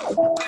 Vamos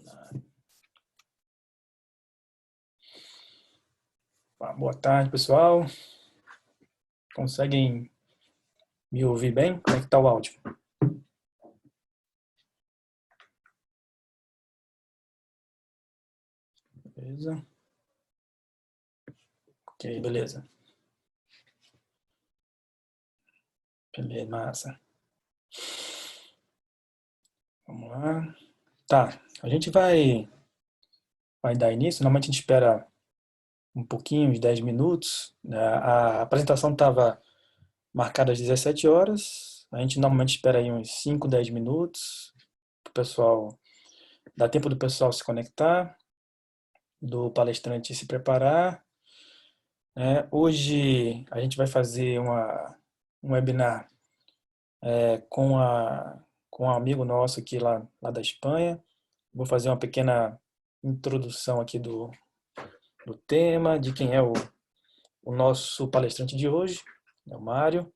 lá. Boa tarde, pessoal. Conseguem me ouvir bem? Como é que está o áudio? Beleza. Ok, beleza. Beleza, massa. Vamos lá. Tá, a gente vai dar início. Normalmente a gente espera um pouquinho, uns 10 minutos. A apresentação estava marcada às 17 horas. A gente normalmente espera aí uns 5, 10 minutos. O pessoal, dá tempo do pessoal se conectar, do palestrante se preparar. Hoje a gente vai fazer um webinar com um amigo nosso aqui lá da Espanha. Vou fazer uma pequena introdução aqui do tema, de quem é o nosso palestrante de hoje, é o Mário.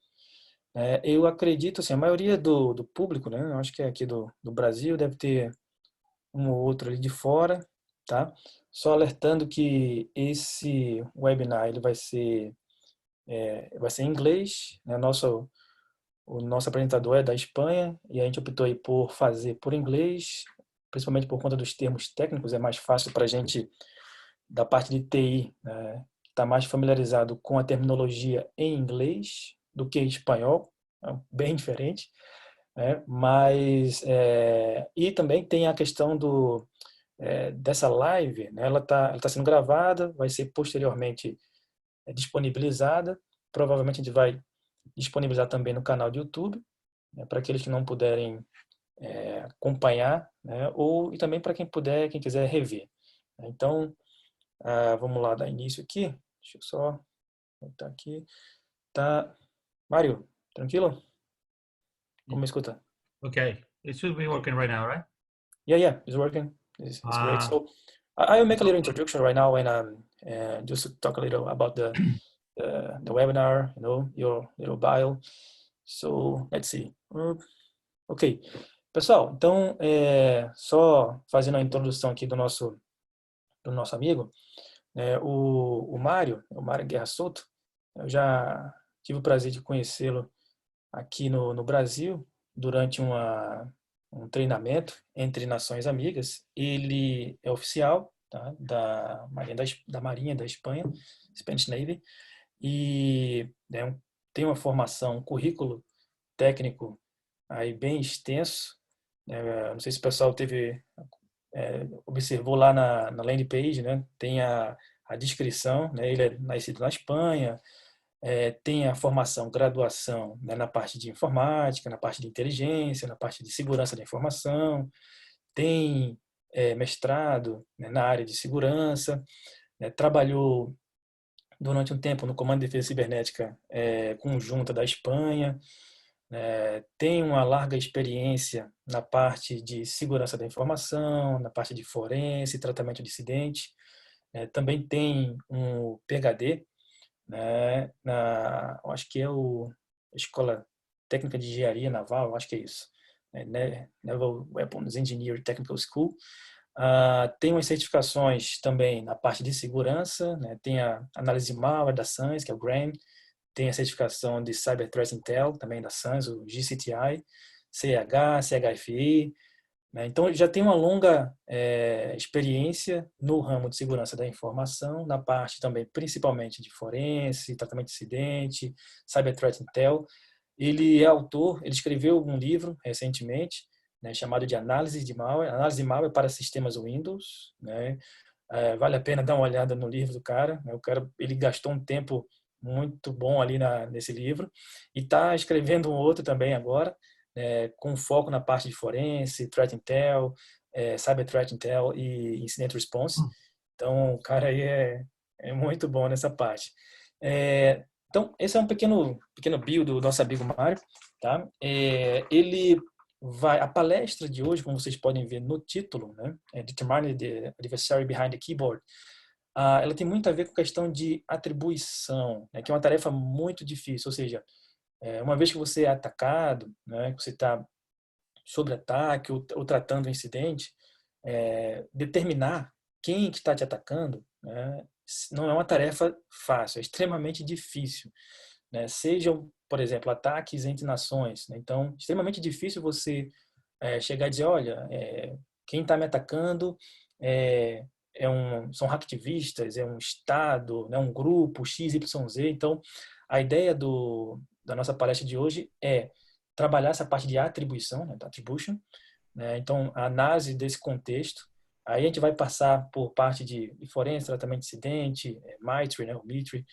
Eu acredito, assim, a maioria do público, né, eu acho que é aqui do Brasil, deve ter um ou outro ali de fora, tá? Só alertando que esse webinar ele vai ser em inglês, né? O nosso apresentador é da Espanha e a gente optou aí por fazer por inglês, principalmente por conta dos termos técnicos, é mais fácil para a gente, da parte de TI, né, estar mais familiarizado com a terminologia em inglês do que em espanhol, é bem diferente, né? Mas, e também tem a questão dessa live, né? Ela tá sendo gravada, vai ser posteriormente disponibilizada, provavelmente a gente vai disponibilizar também no canal do YouTube, né, para aqueles que não puderem acompanhar, né, e também para quem puder, quem quiser rever. Então, vamos lá dar início aqui. Deixa eu só botar aqui. Tá, Mário, tranquilo? Como me escuta? Okay, it should be working right now, right? Yeah, it's working. It's great. So I will make a little introduction right now, and just to talk a little about the webinar, your little bio. So let's see. Ok. Pessoal, então, só fazendo a introdução aqui do nosso amigo, o Mário Guerra Souto, eu já tive o prazer de conhecê-lo aqui no Brasil durante um treinamento entre nações amigas. Ele é oficial, tá, da Marinha da Espanha, Spanish Navy, e tem uma formação, um currículo técnico aí bem extenso. Não sei se o pessoal observou lá na landing page, né? Tem a descrição, né? Ele é nascido na Espanha, tem a formação, graduação, né, na parte de informática, na parte de inteligência, na parte de segurança da informação, tem mestrado, né, na área de segurança, né, trabalhou durante um tempo no Comando de Defesa Cibernética Conjunta da Espanha, tem uma larga experiência na parte de segurança da informação, na parte de forense, tratamento de incidente, também tem um PhD, né, acho que é a Escola Técnica de Engenharia Naval, acho que é isso, Naval Weapons Engineering Technical School. Tem umas certificações também na parte de segurança, né? Tem a análise de malware da SANS, que é o GRAM, tem a certificação de Cyber Threat Intel, também da SANS, o GCTI, CH, CHFI, né? Então, já tem uma longa experiência no ramo de segurança da informação, na parte também, principalmente de forense, tratamento de incidente, Cyber Threat Intel. Ele é autor, ele escreveu um livro recentemente, né, chamado de Análise de Malware para Sistemas Windows, né? Vale a pena dar uma olhada no livro do cara, né? O cara, ele gastou um tempo muito bom ali nesse livro e está escrevendo um outro também agora, com foco na parte de forense, Threat Intel, Cyber Threat Intel e Incident Response. Então, o cara aí é muito bom nessa parte. Então, esse é um pequeno bio do nosso amigo Mário, tá? A palestra de hoje, como vocês podem ver no título, né, Determine the Adversary Behind the Keyboard, ela tem muito a ver com questão de atribuição, né, que é uma tarefa muito difícil, ou seja, uma vez que você é atacado, né, que você está sob ataque ou tratando o incidente, determinar quem que está te atacando, né, não é uma tarefa fácil, é extremamente difícil, né? Sejam, por exemplo, ataques entre nações, né? Então, extremamente difícil você chegar e dizer, olha, quem está me atacando são hacktivistas, é um Estado, né, um grupo XYZ. Então, a ideia da nossa palestra de hoje é trabalhar essa parte de atribuição, né, da attribution, né? Então, a análise desse contexto. Aí a gente vai passar por parte de forense, tratamento de incidente, MITRE, né, o MITRE.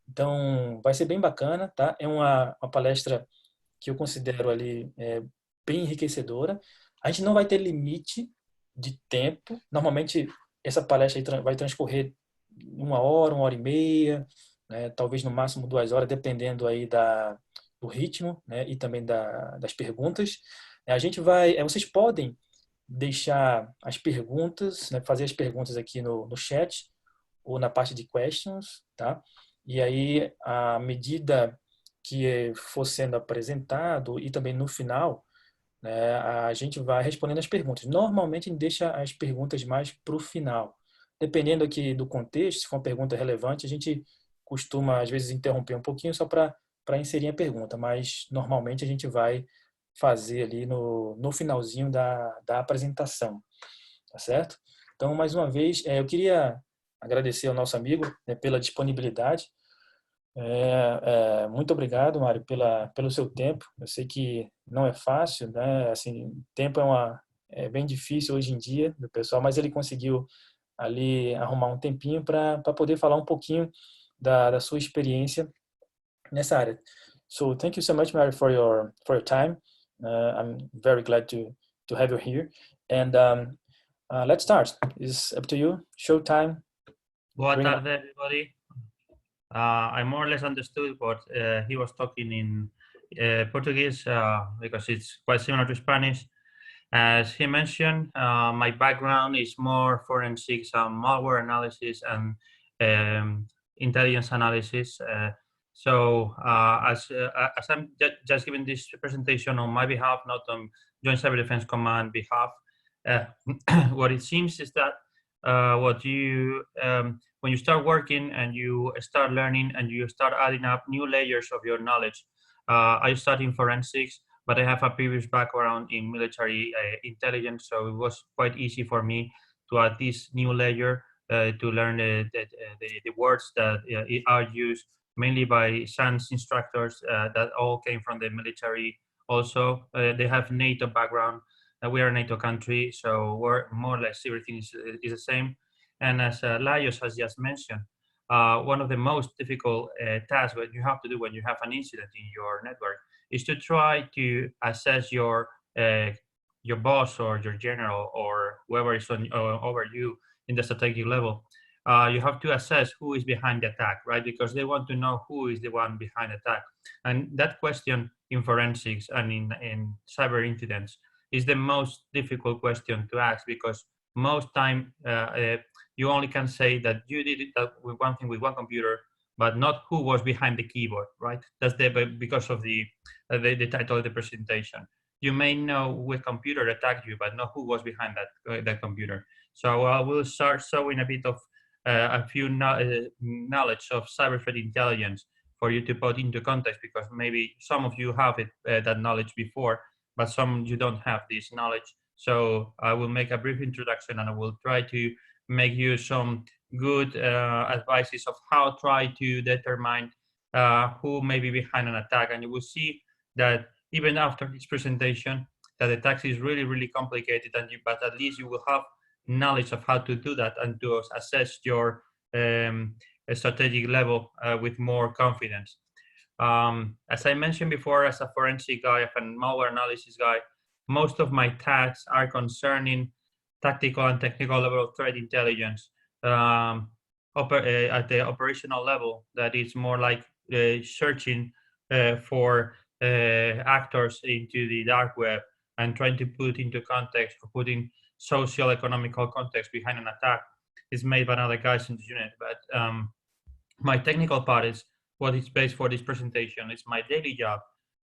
Então, vai ser bem bacana, tá? É uma palestra que eu considero ali bem enriquecedora. A gente não vai ter limite de tempo. Normalmente, essa palestra aí vai transcorrer 1 hora e meia, né? Talvez no máximo 2 horas, dependendo aí do ritmo, né? E também das perguntas. Vocês podem deixar as perguntas, né? Fazer as perguntas aqui no chat ou na parte de questions, tá? E aí, à medida que for sendo apresentado e também no final, né, a gente vai respondendo as perguntas. Normalmente a gente deixa as perguntas mais para o final. Dependendo aqui do contexto, se for uma pergunta relevante, a gente costuma às vezes interromper um pouquinho só para inserir a pergunta, mas normalmente a gente vai fazer ali no finalzinho da apresentação, tá certo? Então, mais uma vez, eu queria agradecer ao nosso amigo, né, pela disponibilidade. Muito obrigado, Mário, pelo seu tempo. Eu sei que não é fácil, né? Assim, tempo é bem difícil hoje em dia do pessoal, mas ele conseguiu ali arrumar um tempinho para poder falar um pouquinho da sua experiência nessa área. So, thank you so much, Mário, for your time. I'm very glad to have you here. And let's start. It's up to you. Showtime. Boa Bring it on. tarde, everybody. I more or less understood what he was talking in Portuguese because it's quite similar to Spanish. As he mentioned, my background is more forensics and malware analysis and intelligence analysis. As I'm just giving this presentation on my behalf, not on Joint Cyber Defense Command behalf, what it seems is that when you start working and you start learning and you start adding up new layers of your knowledge, I started in forensics, but I have a previous background in military intelligence, so it was quite easy for me to add this new layer to learn the words that are used mainly by SANS instructors that all came from the military. Also, they have NATO background. We are a NATO country, so we're more or less everything is the same. And as Lajos has just mentioned, one of the most difficult tasks that you have to do when you have an incident in your network is to try to assess your boss or your general or whoever is over you in the strategic level. You have to assess who is behind the attack, right? Because they want to know who is the one behind the attack. And that question in forensics and in cyber incidents is the most difficult question to ask, because most time you only can say that you did it with one thing with one computer, but not who was behind the keyboard, right? That's because of the title of the presentation. you may know which computer attacked you, but not who was behind that computer. So I will start showing a bit of a few knowledge of cyber threat intelligence for you to put into context, because maybe some of you have that knowledge before, but some you don't have this knowledge. So I will make a brief introduction, and I will try to make you some good advices of how try to determine who may be behind an attack. And you will see that even after this presentation, that the tax is really, really complicated, but at least you will have knowledge of how to do that and to assess your strategic level with more confidence. As I mentioned before, as a forensic guy, as a malware analysis guy, most of my tasks are concerning tactical and technical level of threat intelligence. At the operational level, that is more like searching for actors into the dark web and trying to put into context or putting social economical context behind an attack is made by other guys in the unit. But my technical part is what is based for this presentation. It's my daily job,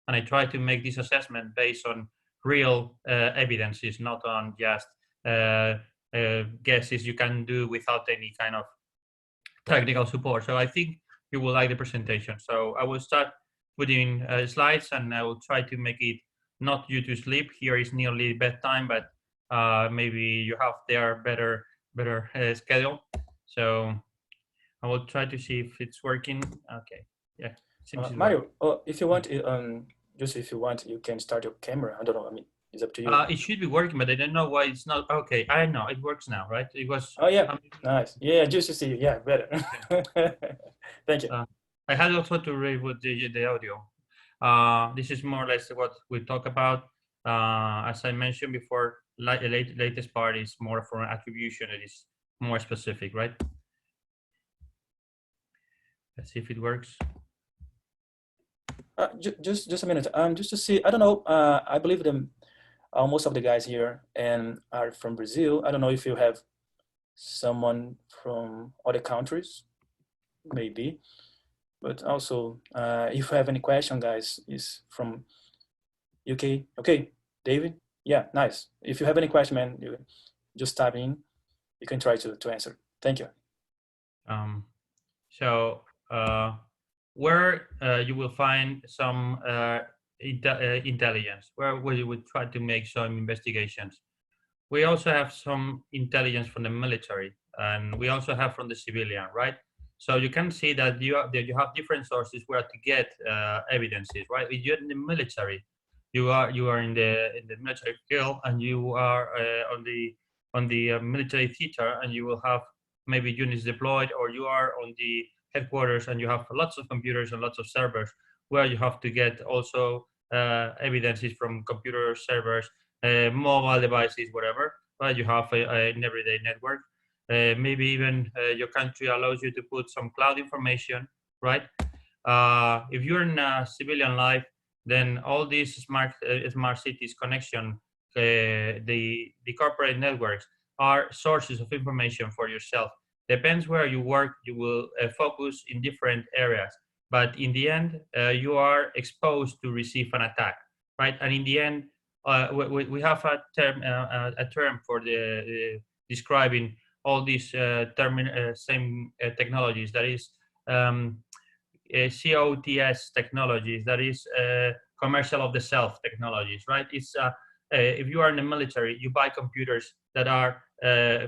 and I try to make this assessment based on real evidences, not on just guesses you can do without any kind of technical support. So I think you will like the presentation. So I will start putting slides, and I will try to make it not you to sleep. Here is nearly bedtime, but maybe you have their better schedule. So I will try to see if it's working. Okay, yeah. Mario, if you want, just if you want, you can start your camera. I don't know. I mean, it's up to you. It should be working, but I don't know why it's not. Okay, I know it works now, right? It was. Oh yeah, nice. Yeah, just to see you. Yeah, better. Thank you. I had also to reboot the audio. This is more or less what we talk about. As I mentioned before, the latest part is more for an attribution. It is more specific, right? Let's see if it works. Just a minute. Just to see. I don't know. I believe them. Most of the guys here and are from Brazil. I don't know if you have someone from other countries, maybe. But also, if you have any question, guys, is from UK. Okay, David. Yeah, nice. If you have any question, man, you just type in. You can try to answer. Thank you. So where you will find some intelligence, where you would try to make some investigations. We also have some intelligence from the military, and we also have from the civilian, right? So you can see that you have different sources where to get evidences, right? If you're in the military, you are in the military field, and you are on the military theater, and you will have maybe units deployed, or you are on the headquarters and you have lots of computers and lots of servers where you have to get also evidences from computer servers, mobile devices, whatever, right? You have an everyday network. Maybe even your country allows you to put some cloud information, right? If you're in a civilian life, then all these smart cities connection, the corporate networks are sources of information for yourself. Depends where you work, you will focus in different areas, but in the end, you are exposed to receive an attack, right? And in the end, we have a term for describing all these same technologies. That is COTS technologies. That is commercial of the self technologies, right? It's if you are in the military, you buy computers that are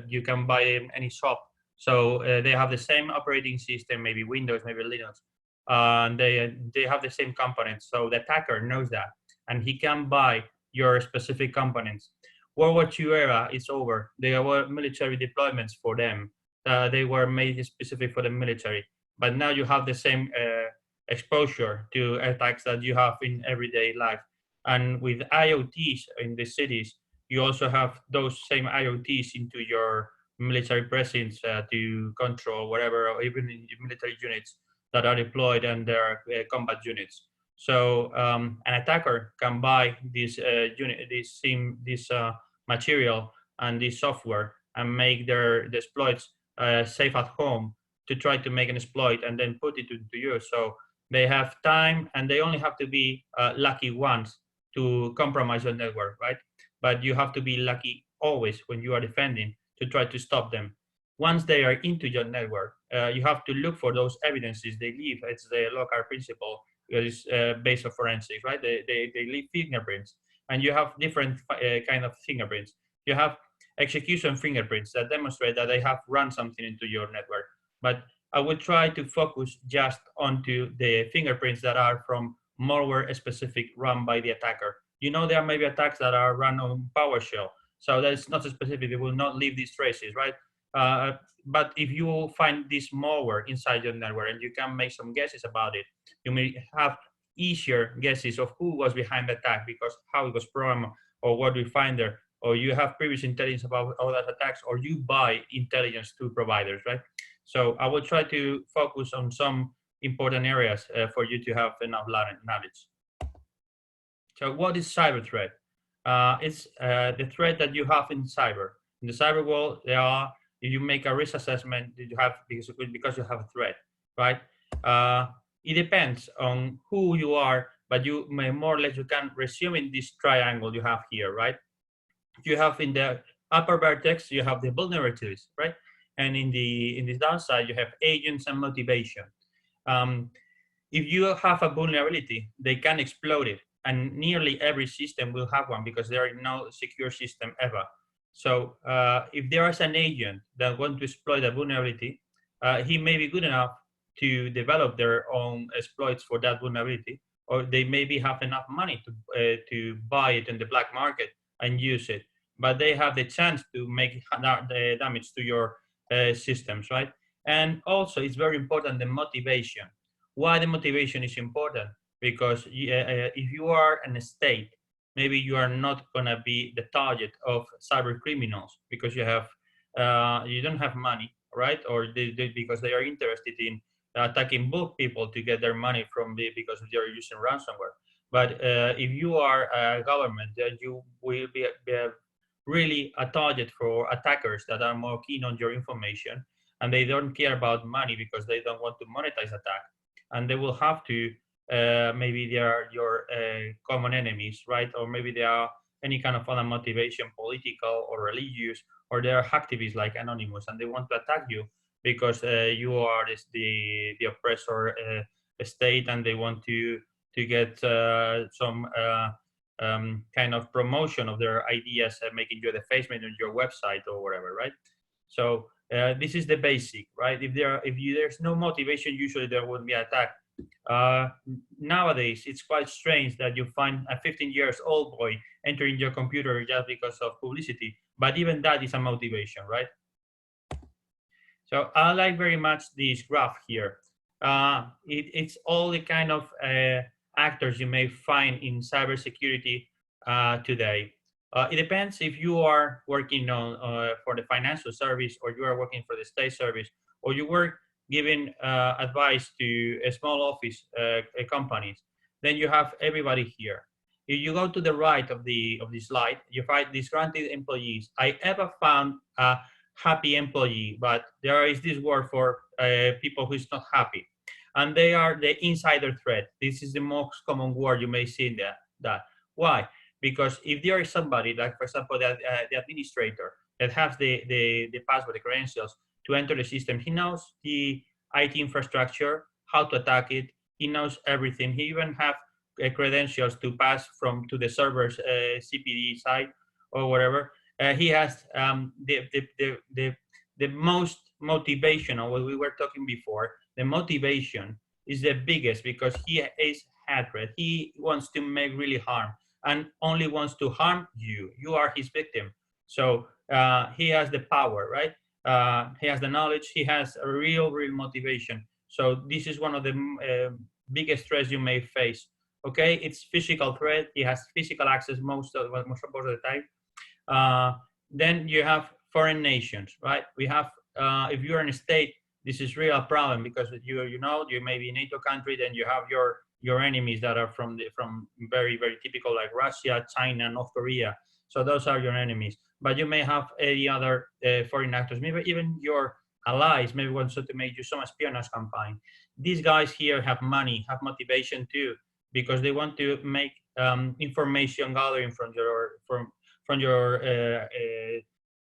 you can buy in any shop. So they have the same operating system, maybe Windows, maybe Linux, and they have the same components. So the attacker knows that, and he can buy your specific components. World War II era is over. There were military deployments for them. They were made specific for the military. But now you have the same exposure to attacks that you have in everyday life. And with IoTs in the cities, you also have those same IoTs into your military presence to control whatever, or even in military units that are deployed and their combat units. So an attacker can buy this material and this software and make their exploits safe at home to try to make an exploit and then put it into use. So they have time, and they only have to be lucky once to compromise your network, right? But you have to be lucky always when you are defending to try to stop them. Once they are into your network, you have to look for those evidences they leave. It's the local principle that is based on forensics, right? They leave fingerprints, and you have different kind of fingerprints. You have execution fingerprints that demonstrate that they have run something into your network. But I will try to focus just onto the fingerprints that are from malware specific run by the attacker. You know, there may be attacks that are run on PowerShell, so that's not specific. They will not leave these traces, right? But if you find this malware inside your network and you can make some guesses about it, you may have easier guesses of who was behind the attack because how it was programmed or what we find there, or you have previous intelligence about all that attacks, or you buy intelligence to providers, right? So I will try to focus on some important areas for you to have enough knowledge. So what is cyber threat? It's the threat that you have in cyber. In the cyber world, there are, if you make a risk assessment, you have because you have a threat, right? It depends on who you are, but you may more or less you can resume in this triangle you have here, right? You have in the upper vertex you have the vulnerabilities, right? And in the downside you have agents and motivation. If you have a vulnerability, they can exploit it, and nearly every system will have one because there is no secure system ever. So if there is an agent that wants to exploit a vulnerability, he may be good enough to develop their own exploits for that vulnerability, or they maybe have enough money to buy it in the black market and use it. But they have the chance to make the damage to your systems, right? And also, it's very important the motivation. Why the motivation is important? Because if you are in a state, maybe you are not gonna be the target of cyber criminals because you don't have money, right? Or because they are interested in attacking both people to get their money from because they are using ransomware. But if you are a government, then you will be really a target for attackers that are more keen on your information, and they don't care about money because they don't want to monetize attack, and they will have to maybe they are your common enemies, right? Or maybe they are any kind of other motivation, political or religious, or they are activists like Anonymous, and they want to attack you because you are the oppressor state, and they want to get some kind of promotion of their ideas, making you the face on your website or whatever, right? So this is the basic, right? If there's no motivation, usually there won't be an attack. Nowadays, it's quite strange that you find a 15 years old boy entering your computer just because of publicity, but even that is a motivation, right? So I like very much this graph here. It's all the kind of actors you may find in cybersecurity today. It depends if you are working on for the financial service, or you are working for the state service, or you work giving advice to a small office companies. Then you have everybody here. If you go to the right of the slide, you find disgruntled employees. I ever found a happy employee, but there is this word for people who is not happy, and they are the insider threat. This is the most common word you may see in that. Why? Because if there is somebody, like for example, the administrator that has the password, the credentials to enter the system, he knows the IT infrastructure, how to attack it. He knows everything. He even have credentials to pass to the server's CPD side or whatever. He has the most motivation, or what we were talking before. The motivation is the biggest because he is hatred. He wants to make really harm, and only wants to harm you. You are his victim. So he has the power, right? He has the knowledge. He has a real motivation. So this is one of the biggest threats you may face. Okay, it's physical threat. He has physical access most of the time. Then you have foreign nations, right? We have if you're in a state, this is real problem because you may be a NATO country, then you have your enemies that are from very typical like Russia, China, North Korea. So those are your enemies. But you may have any other foreign actors, maybe even your allies, maybe want to make you some espionage campaign. These guys here have money, have motivation too, because they want to make information gathering from your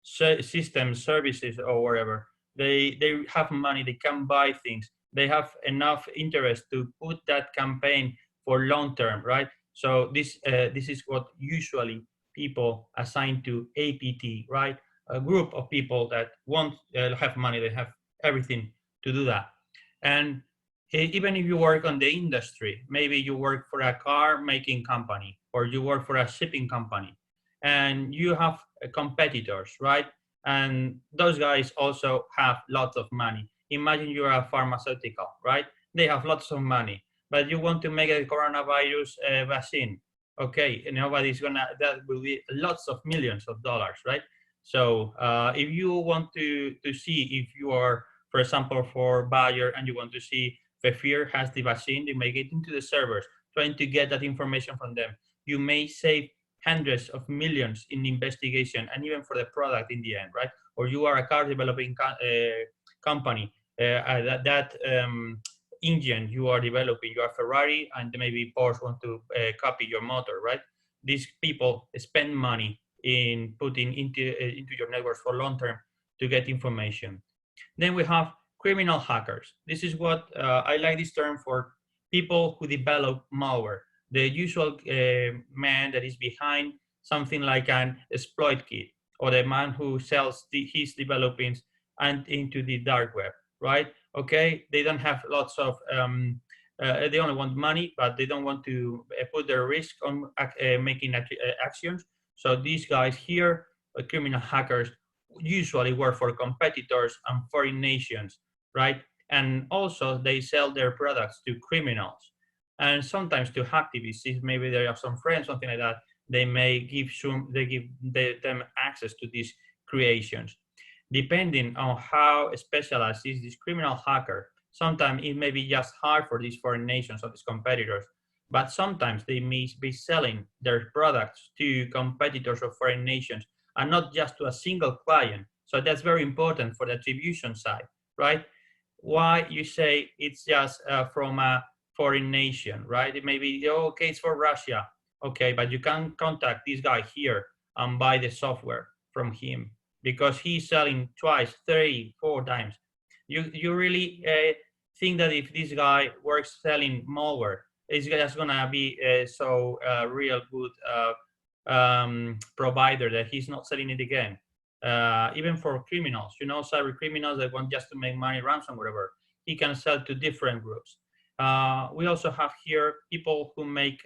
system services or whatever. They have money, they can buy things, they have enough interest to put that campaign for long term, right? So this is what usually people assign to APT, right? A group of people that won't have money, they have everything to do that. And even if you work on the industry, maybe you work for a car making company or you work for a shipping company, and you have competitors, right? And those guys also have lots of money. Imagine you're a pharmaceutical, right? They have lots of money, but you want to make a coronavirus vaccine. Okay, nobody's gonna, that will be lots of millions of dollars, right? So if you want to see if you are, for example, for Bayer, and you want to see if Fear has the vaccine, you may get into the servers, trying to get that information from them. You may save hundreds of millions in investigation and even for the product in the end, right? Or you are a car developing company, that engine you are developing, you are Ferrari, and maybe Porsche want to copy your motor, right? These people spend money in putting into your networks for long term to get information. Then we have criminal hackers. This is what I like this term for people who develop malware. The usual man that is behind something like an exploit kit, or the man who sells his developings and into the dark web, right? Okay, they don't have lots of, they only want money, but they don't want to put their risk on making actions. So these guys here, criminal hackers, usually work for competitors and foreign nations, right? And also they sell their products to criminals and sometimes to activists. If maybe they have some friends, something like that, they may give them access to these creations. Depending on how specialized is this criminal hacker, sometimes it may be just hard for these foreign nations or these competitors, but sometimes they may be selling their products to competitors of foreign nations and not just to a single client. So that's very important for the attribution side, right? Why you say it's just from a foreign nation, right? It may be, okay, it's for Russia. Okay, but you can contact this guy here and buy the software from him because he's selling twice, 3, 4 times. You really think that if this guy works selling malware, it's just gonna be so real good provider that he's not selling it again. Even for criminals, cyber criminals that want just to make money, ransom, whatever, he can sell to different groups. We also have here people who make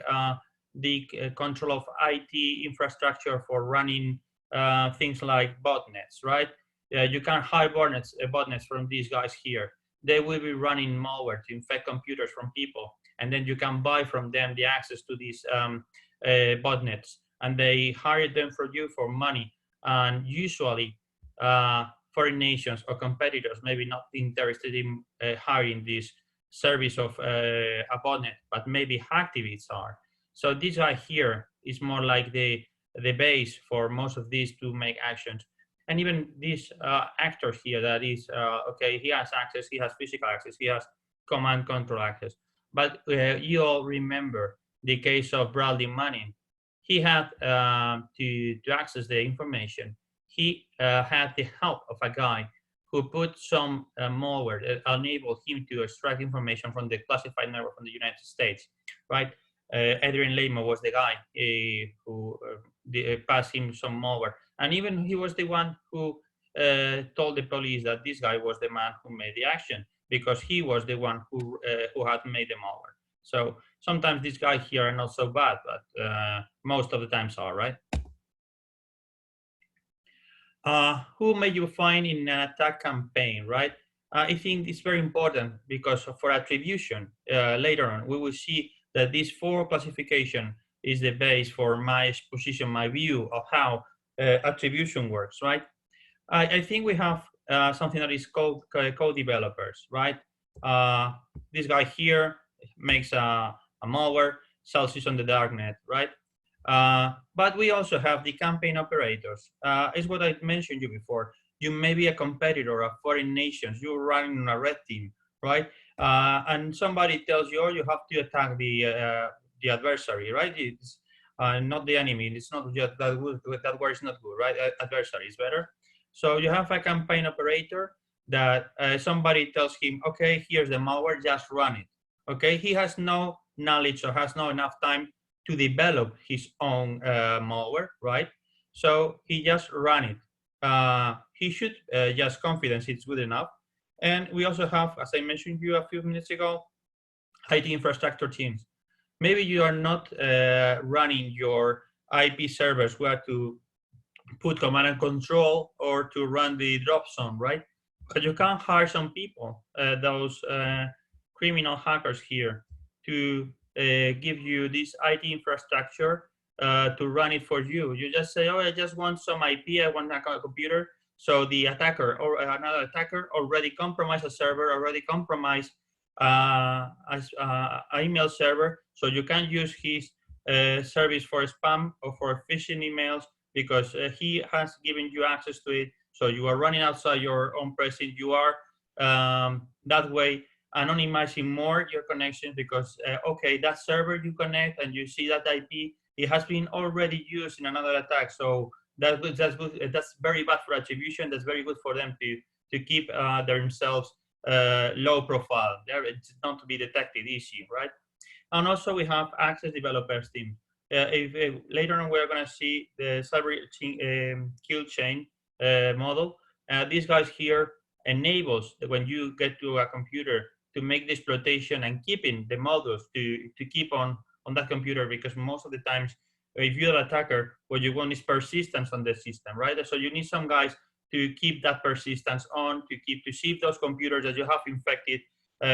the control of IT infrastructure for running things like botnets, right? You can hire botnets from these guys here. They will be running malware to infect computers from people, and then you can buy from them the access to these botnets, and they hire them for you for money. And usually foreign nations or competitors maybe not interested in hiring this service of a botnet, but maybe activists are. So this guy here is more like the base for most of these to make actions. And even this actor here that is, okay, he has access, he has physical access, he has command control access. But you all remember the case of Bradley Manning. He had to access the information. He had the help of a guy who put some malware that enabled him to extract information from the classified network from the United States, right? Adrian Lehman was the guy who passed him some malware. And even he was the one who told the police that this guy was the man who made the action, because he was the one who had made the malware. So sometimes these guys here are not so bad, but most of the times are, right? Who may you find in an attack campaign, right? I think it's very important because for attribution, later on, we will see that this 4 classification is the base for my exposition, my view of how attribution works, right? I think we have something that is called code developers, right? This guy here makes a malware, sells it on the darknet, right? But we also have the campaign operators. It's what I mentioned you before. You may be a competitor of foreign nations. You're running on a red team, right? And somebody tells you, oh, you have to attack the the adversary, right? It's not the enemy. It's not just that word is not good, right? Adversary is better. So you have a campaign operator that somebody tells him, okay, here's the malware, just run it. Okay, he has no knowledge or has not enough time to develop his own malware, right? So he just run it. He should just confidence it's good enough. And we also have, as I mentioned you a few minutes ago, IT infrastructure teams. Maybe you are not running your IP servers where to put command and control or to run the drop zone, right? But you can hire some people, those criminal hackers here, to give you this IT infrastructure to run it for you. You just say, oh, I just want some IP, I want a computer. So the attacker or another attacker already compromised a server, already compromised an email server. So you can use his service for spam or for phishing emails because he has given you access to it. So you are running outside your own premise. You are that way anonymizing more your connections because, okay, that server you connect and you see that IP, it has been already used in another attack. So that's good. That's very bad for attribution. That's very good for them to keep themselves low profile. It's not to be detected easy, right? And also we have access developers team. If later on we're going to see the cyber kill chain model. These guys here enables when you get to a computer to make the exploitation and keeping the modules to keep on that computer, because most of the times if you're an attacker, what you want is persistence on the system, right? So you need some guys to keep that persistence on, to see if those computers that you have infected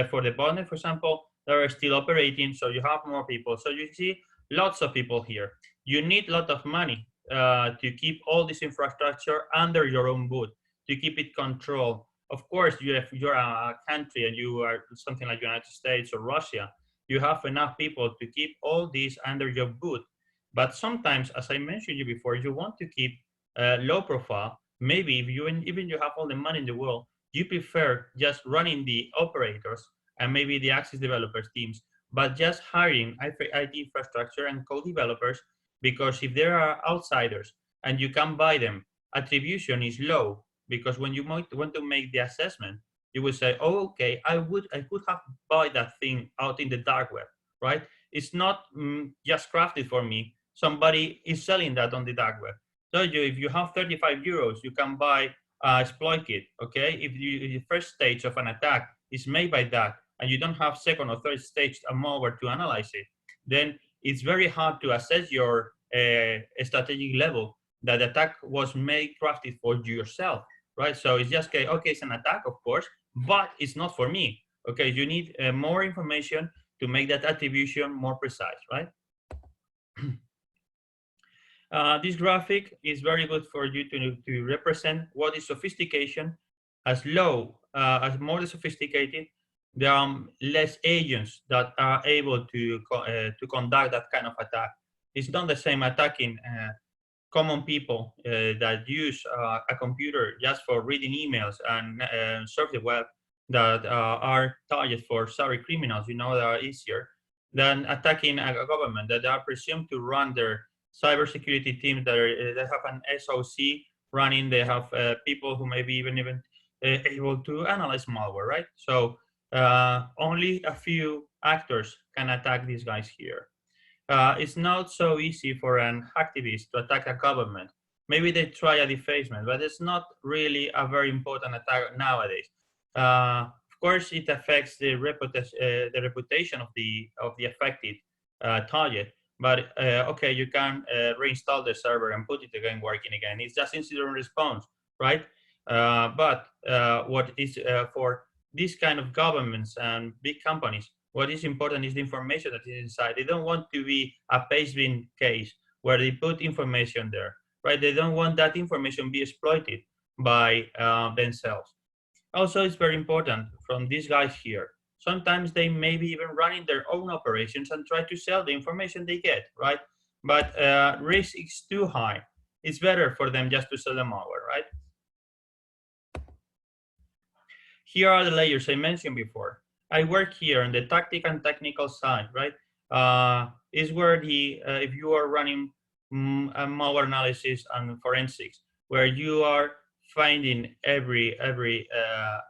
for the botnet, for example, that are still operating, so you have more people. So you see lots of people here. You need a lot of money to keep all this infrastructure under your own boot, to keep it controlled. Of course, if you're a country and you are something like the United States or Russia, you have enough people to keep all this under your boot. But sometimes, as I mentioned you before, you want to keep low profile. Maybe if even you have all the money in the world, you prefer just running the operators and maybe the access developers teams, but just hiring IT infrastructure and code developers, because if there are outsiders and you can buy them, attribution is low, because when you want to make the assessment, you will say, oh, okay, I could have bought that thing out in the dark web, right? It's not just crafted for me. Somebody is selling that on the dark web. So if you have 35 euros, you can buy a exploit kit, okay? If the first stage of an attack is made by that, and you don't have second or third stage malware to analyze it, then it's very hard to assess your strategic level that the attack was made crafted for yourself, right? So it's just, okay, it's an attack, of course, but it's not for me. Okay, you need more information to make that attribution more precise, right? This graphic is very good for you to represent what is sophistication. As low, as more sophisticated, there are less agents that are able to conduct that kind of attack. It's not the same attacking common people that use a computer just for reading emails and surf the web, that are targets for cyber criminals, that are easier than attacking a government that are presumed to run their cybersecurity teams that have an SOC running. They have people who may be even able to analyze malware, right? So only a few actors can attack these guys here. It's not so easy for an activist to attack a government. Maybe they try a defacement, but it's not really a very important attack nowadays. Of course, it affects the reputation of the affected target. But okay, you can reinstall the server and put it again working again. It's just incident response, right? But what is for these kind of governments and big companies, what is important is the information that is inside. They don't want to be a pastebin case where they put information there, right? They don't want that information be exploited by themselves. Also, it's very important from these guys here. Sometimes they may be even running their own operations and try to sell the information they get, right? But risk is too high. It's better for them just to sell the malware, right? Here are the layers I mentioned before. I work here on the tactic and technical side, right? is where the if you are running a malware analysis and forensics, where you are finding every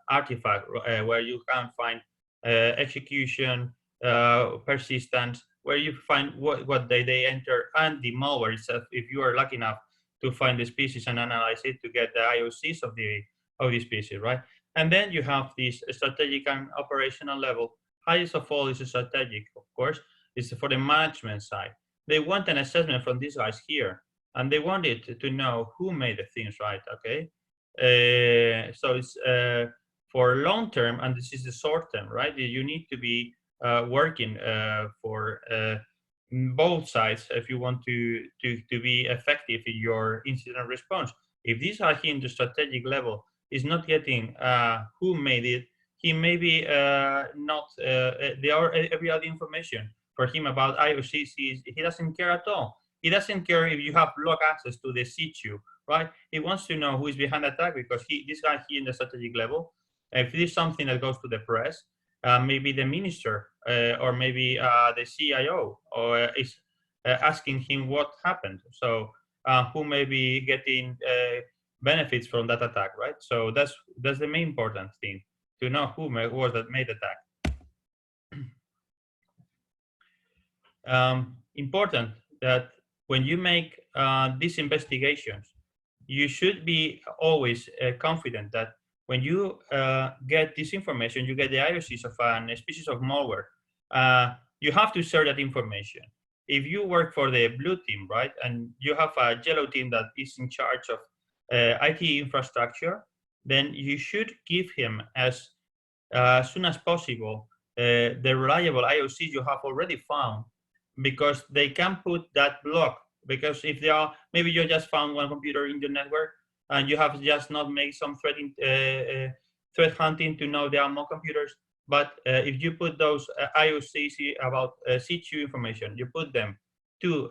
artifact, where you can find execution, persistence, where you find what they enter, and the malware itself, if you are lucky enough to find the species and analyze it to get the IOCs of the species, right? And then you have this strategic and operational level. Highest of all is strategic, of course, is for the management side. They want an assessment from these guys here, and they wanted to know who made the things, right? Okay, so it's for long term, and this is the short term, right? You need to be working for both sides if you want to be effective in your incident response. If these are here in the strategic level is not getting who made it, he may be not there are every other information for him about IOCs. He doesn't care at all. He doesn't care if you have log access to the situ, right? He wants to know who is behind the attack because this guy here in the strategic level, if it is something that goes to the press, maybe the minister or maybe the CIO or is asking him what happened. So who may be getting benefits from that attack, right? So that's the main important thing, to know who was that made the attack. Important that when you make these investigations, you should be always confident that when you get this information, you get the IOCs of a species of malware, you have to share that information. If you work for the blue team, right, and you have a yellow team that is in charge of IT infrastructure, then you should give him as soon as possible the reliable IOCs you have already found, because they can put that block. Because if they are, maybe you just found one computer in your network and you have just not made some threat hunting to know there are more computers. But if you put those IOCs about situ information, you put them to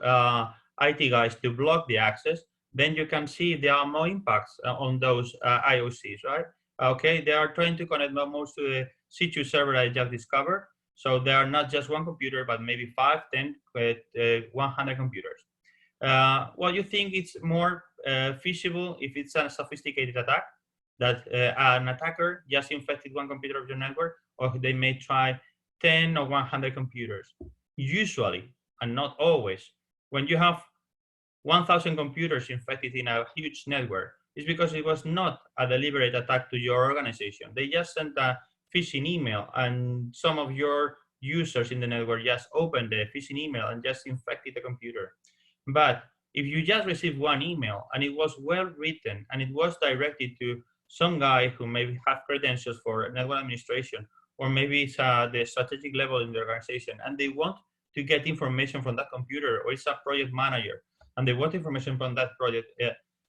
IT guys to block the access, then you can see there are more impacts on those IOCs, right? Okay, they are trying to connect most to the situ server I just discovered. So they are not just one computer, but maybe 5, 10, 100 computers. Well, you think it's more feasible if it's a sophisticated attack, that an attacker just infected one computer of your network, or they may try 10 or 100 computers. Usually, and not always, when you have 1,000 computers infected in a huge network, it's because it was not a deliberate attack to your organization. They just sent a phishing email, and some of your users in the network just opened the phishing email and just infected the computer. But if you just received one email and it was well written and it was directed to some guy who maybe have credentials for network administration, or maybe it's the strategic level in the organization, and they want to get information from that computer, or it's a project manager and they want information from that project,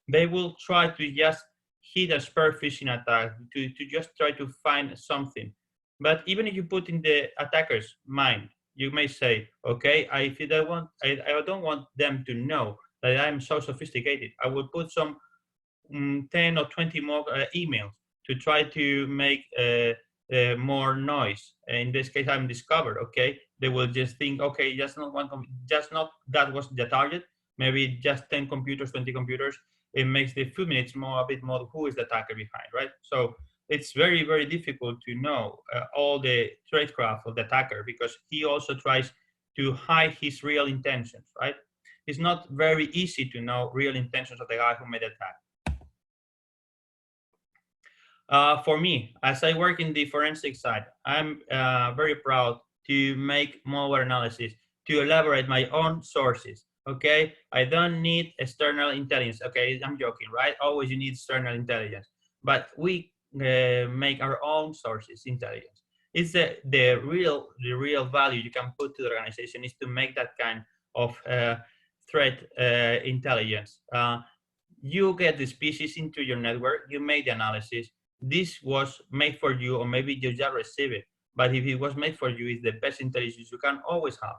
they will try to just hit a spear phishing attack to just try to find something. But even if you put in the attacker's mind, you may say, okay, I don't want them to know that I'm so sophisticated. I will put some 10 or 20 more emails to try to make more noise. In this case, I'm discovered. Okay, they will just think, okay, just not that was the target. Maybe just 10 computers, 20 computers. It makes the few minutes a bit more who is the attacker behind, right? So it's very, very difficult to know all the tradecraft of the attacker, because he also tries to hide his real intentions, right? It's not very easy to know real intentions of the guy who made the attack. For me, as I work in the forensic side, I'm very proud to make malware analysis, to elaborate my own sources. Okay, I don't need external intelligence. Okay, I'm joking, right? Always you need external intelligence, but we make our own sources intelligence. It's the real value you can put to the organization is to make that kind of threat intelligence. You get the species into your network, you made the analysis. This was made for you, or maybe you just receive it. But if it was made for you, it's the best intelligence you can always have.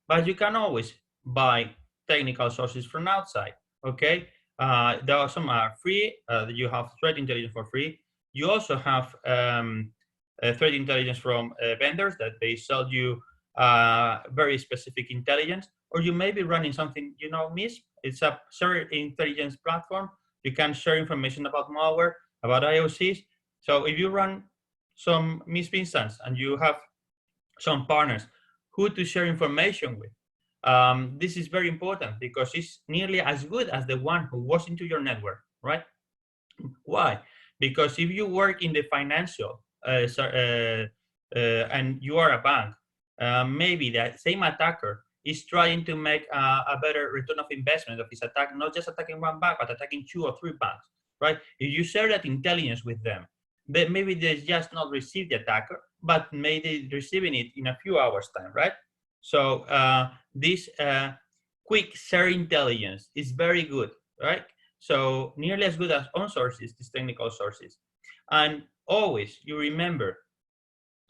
But you can always buy technical sources from outside. Okay, there are some are free. You have threat intelligence for free. You also have threat intelligence from vendors that they sell you very specific intelligence, or you may be running something, you know, MISP. It's a shared intelligence platform. You can share information about malware, about IOCs. So if you run some MISP instance and you have some partners who to share information with, this is very important because it's nearly as good as the one who was into your network, right? Why? Because if you work in the financial and you are a bank, maybe that same attacker is trying to make a better return of investment of his attack, not just attacking one bank, but attacking 2 or 3 banks, right? If you share that intelligence with them, then maybe they just not receive the attacker, but maybe receiving it in a few hours time, right? So this quick share intelligence is very good, right? So nearly as good as own sources, these technical sources. And always you remember,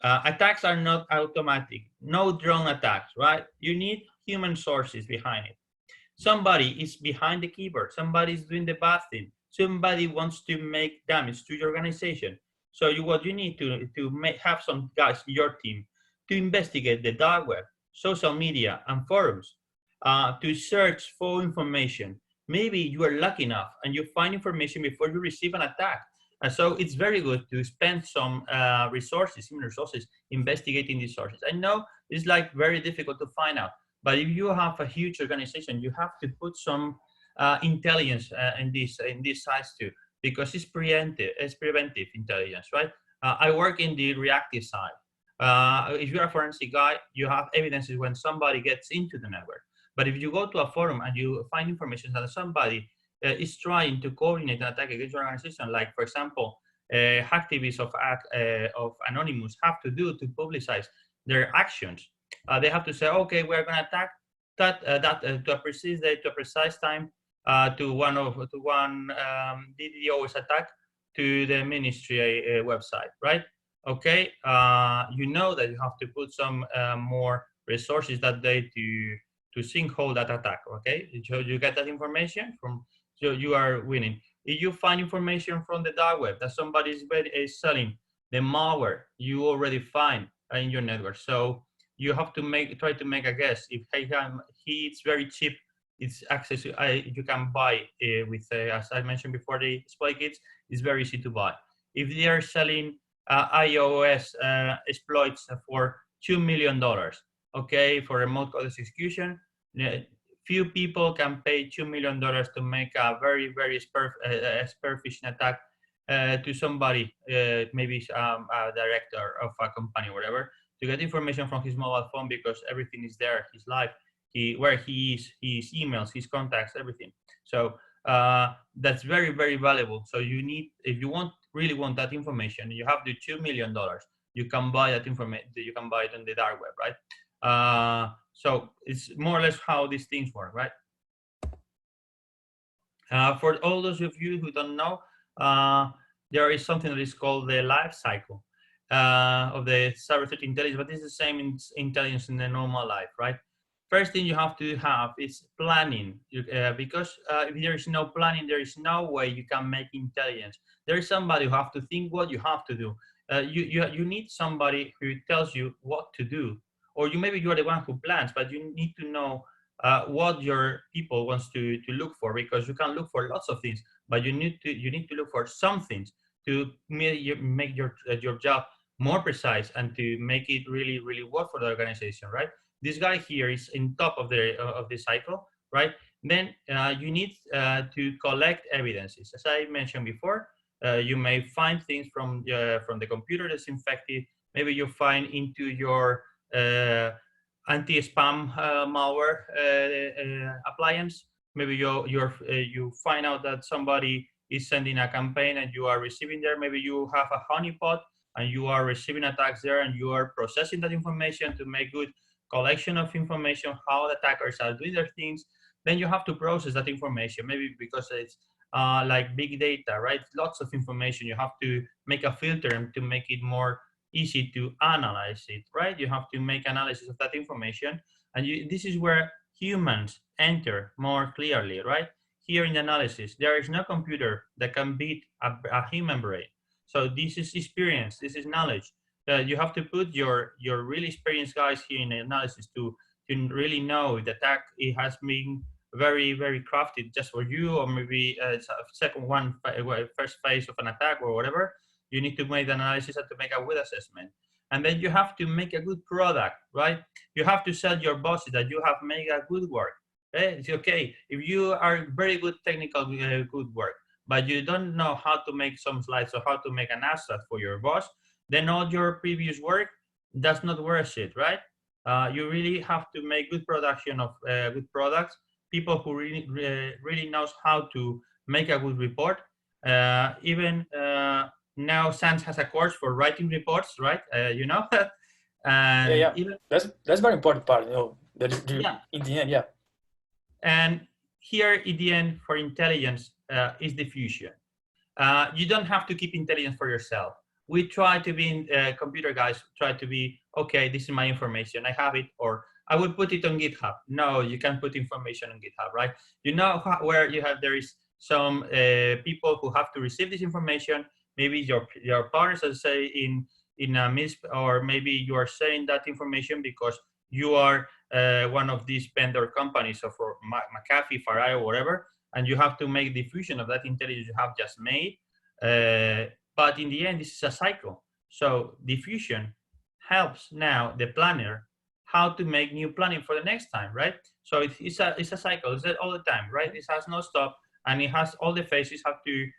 attacks are not automatic. No drone attacks, right? You need human sources behind it. Somebody is behind the keyboard. Somebody is doing the bad thing. Somebody wants to make damage to your organization. So what you need to have some guys in your team to investigate the dark web, social media, and forums, to search for information. Maybe you are lucky enough and you find information before you receive an attack. So it's very good to spend some resources, human resources, investigating these sources. I know it's like very difficult to find out, but if you have a huge organization, you have to put some intelligence in this size too, because it's preventive intelligence, right? I work in the reactive side. If you're a forensic guy, you have evidences when somebody gets into the network. But if you go to a forum and you find information that somebody is trying to coordinate an attack against your organization, like for example, hacktivists of Anonymous have to do to publicize their actions. They have to say, okay, we're going to attack to a precise date, to a precise time, to one DDoS attack to the ministry website, right? Okay, you know that you have to put some more resources that day to sinkhole that attack. Okay, so you get that information from, so you are winning. If you find information from the dark web that somebody is selling the malware, you already find in your network. So you have to try to make a guess. If it's very cheap, it's access you can buy with as I mentioned before, the exploit kits is very easy to buy. If they are selling iOS exploits for $2 million, okay, for remote code execution, few people can pay $2 million to make a very spear phishing attack to somebody, maybe a director of a company, whatever, to get information from his mobile phone, because everything is there, his life, where he is, his emails, his contacts, everything. So that's very valuable. So you need, if you really want that information, you have the $2 million, you can buy that information, you can buy it on the dark web, right? So it's more or less how these things work, right? For all those of you who don't know, there is something that is called the life cycle of the cyber threat intelligence, but it's the same in intelligence in the normal life, right? First thing you have to have is planning, because if there is no planning, there is no way you can make intelligence. There is somebody who have to think what you have to do. You need somebody who tells you what to do, or maybe you are the one who plans, but you need to know what your people wants to look for, because you can look for lots of things, but you need to look for some things to make your job more precise and to make it really work for the organization, right? This guy here is in top of the cycle, right? Then you need to collect evidences. As I mentioned before, you may find things from the computer that's infected. Maybe you find into your anti-spam malware appliance. Maybe you find out that somebody is sending a campaign and you are receiving there. Maybe you have a honeypot and you are receiving attacks there, and you are processing that information to make good collection of information, how the attackers are doing their things. Then you have to process that information, maybe because it's like big data, right? Lots of information. You have to make a filter to make it more easy to analyze it, right? You have to make analysis of that information, and this is where humans enter more clearly, right? Here in the analysis, there is no computer that can beat a human brain. So this is experience, this is knowledge. You have to put your really experienced guys here in analysis to really know the attack it has been very crafted just for you, or maybe first phase of an attack or whatever. You need to make the analysis and to make a good assessment, and then you have to make a good product, right? You have to sell your bosses that you have made a good work. It's okay if you are very good technical good work, but you don't know how to make some slides or how to make an abstract for your boss, then all your previous work does not worth it, right? You really have to make good production of good products. People who really knows how to make a good report. Even now, SANS has a course for writing reports, right? You know, Yeah, and yeah. even That's very important part. You know, that yeah, in the end, yeah. and here in the end for intelligence is diffusion. You don't have to keep intelligence for yourself. We try to be, computer guys try to be, okay, this is my information, I have it, or I will put it on GitHub. No, you can't put information on GitHub, right? You know where you have, there is some people who have to receive this information, maybe your partners, let's say in a or maybe you are sharing that information because you are one of these vendor companies, so for McAfee, Farai, or whatever, and you have to make diffusion of that intelligence you have just made. But in the end, this is a cycle. So diffusion helps now the planner how to make new planning for the next time, right? So it's a cycle. It's all the time, right? It has no stop, and it has all the phases have to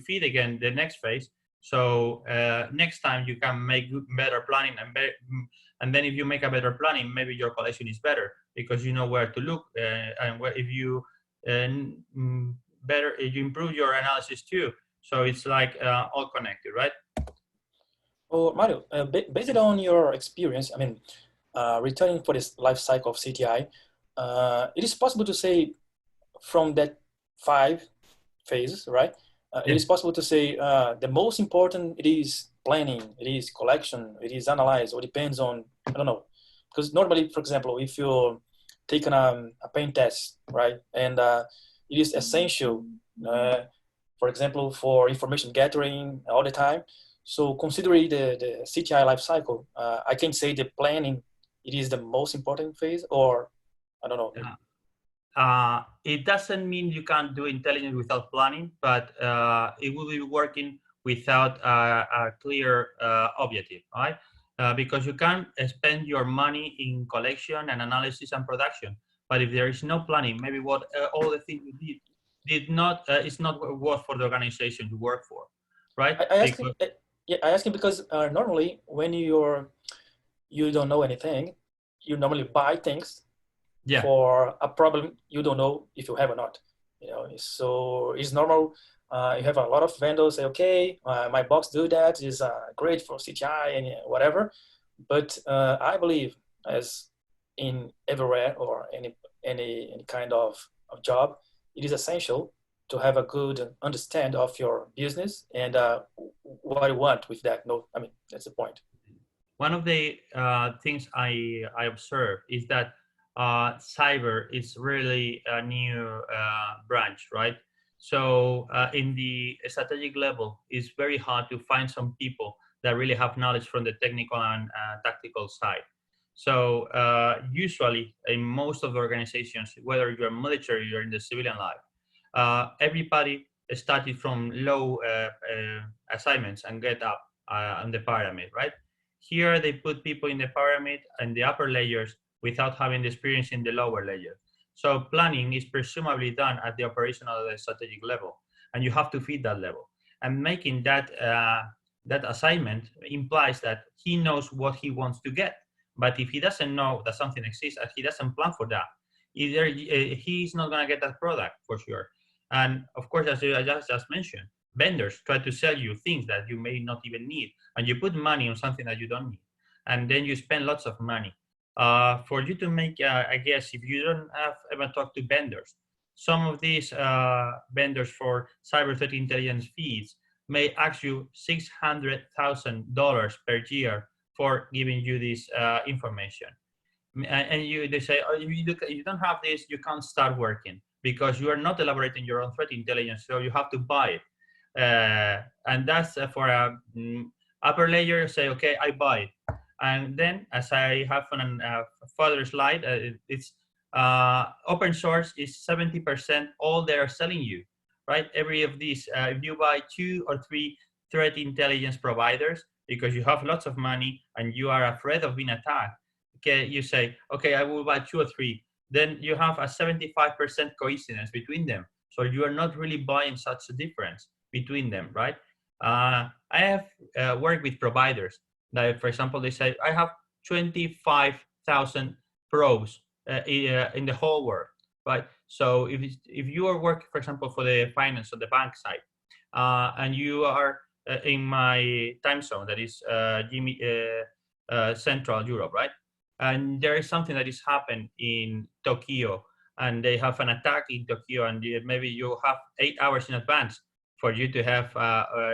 feed again the next phase. So next time you can make better planning, and then if you make a better planning, maybe your collection is better because you know where to look, and where if you better you improve your analysis too. So it's like all connected, right? Oh, Mario, based on your experience, I mean, returning for this life cycle of CTI, it is possible to say from that 5 phases, right? It Yeah. is possible to say the most important it is planning, it is collection, it is analyze, or depends on, I don't know. Because normally, for example, if you're taking a pain test, right, and it is essential, for example, for information gathering all the time. So considering the CTI life cycle, I can say the planning, it is the most important phase, or I don't know. Maybe. It doesn't mean you can't do intelligence without planning, but it will be working without a clear objective, right? Because you can spend your money in collection and analysis and production, but if there is no planning, maybe what all the things you did not is not worth for the organization you work for, right? I ask Because yeah, I ask you because normally when you don't know anything, you normally buy things yeah, for a problem you don't know if you have or not. You know, so it's normal. You have a lot of vendors say, okay, my box do that is great for CTI and whatever. But I believe, as in everywhere or any kind of job, it is essential to have a good understand of your business and what you want with that. No, I mean that's the point. one of the things I observe is that cyber is really a new branch, right? So in the strategic level, it's very hard to find some people that really have knowledge from the technical and tactical side. So usually in most of the organizations, whether you're military or in the civilian life, everybody started from low assignments and get up on the pyramid, right? Here they put people in the pyramid and the upper layers without having the experience in the lower layer. So planning is presumably done at the operational strategic level, and you have to feed that level. And making that that assignment implies that he knows what he wants to get. But if he doesn't know that something exists and he doesn't plan for that, either he's not going to get that product for sure. And of course, as I just mentioned, vendors try to sell you things that you may not even need, and you put money on something that you don't need, and then you spend lots of money. For you to make, I guess, if you don't have ever talked to vendors, some of these vendors for cyber threat intelligence feeds may ask you $600,000 per year for giving you this information. And they say, oh, you don't have this, you can't start working because you are not elaborating your own threat intelligence, so you have to buy it. And that's for Upper layer say, okay, I buy it. And then, as I have on a further slide, it's open source is 70% all they are selling you, right? Every of these, if you buy 2 or 3 threat intelligence providers because you have lots of money and you are afraid of being attacked, okay, you say, okay, I will buy 2 or 3. Then you have a 75% coincidence between them. So you are not really buying such a difference between them, right? I have worked with providers that, for example, they say, I have 25,000 pros in the whole world, right? So if you are working, for example, for the finance or the bank side, and you are in my time zone, that is Central Europe, right? And there is something that is happened in Tokyo, and they have an attack in Tokyo, and maybe you have 8 hours in advance for you to have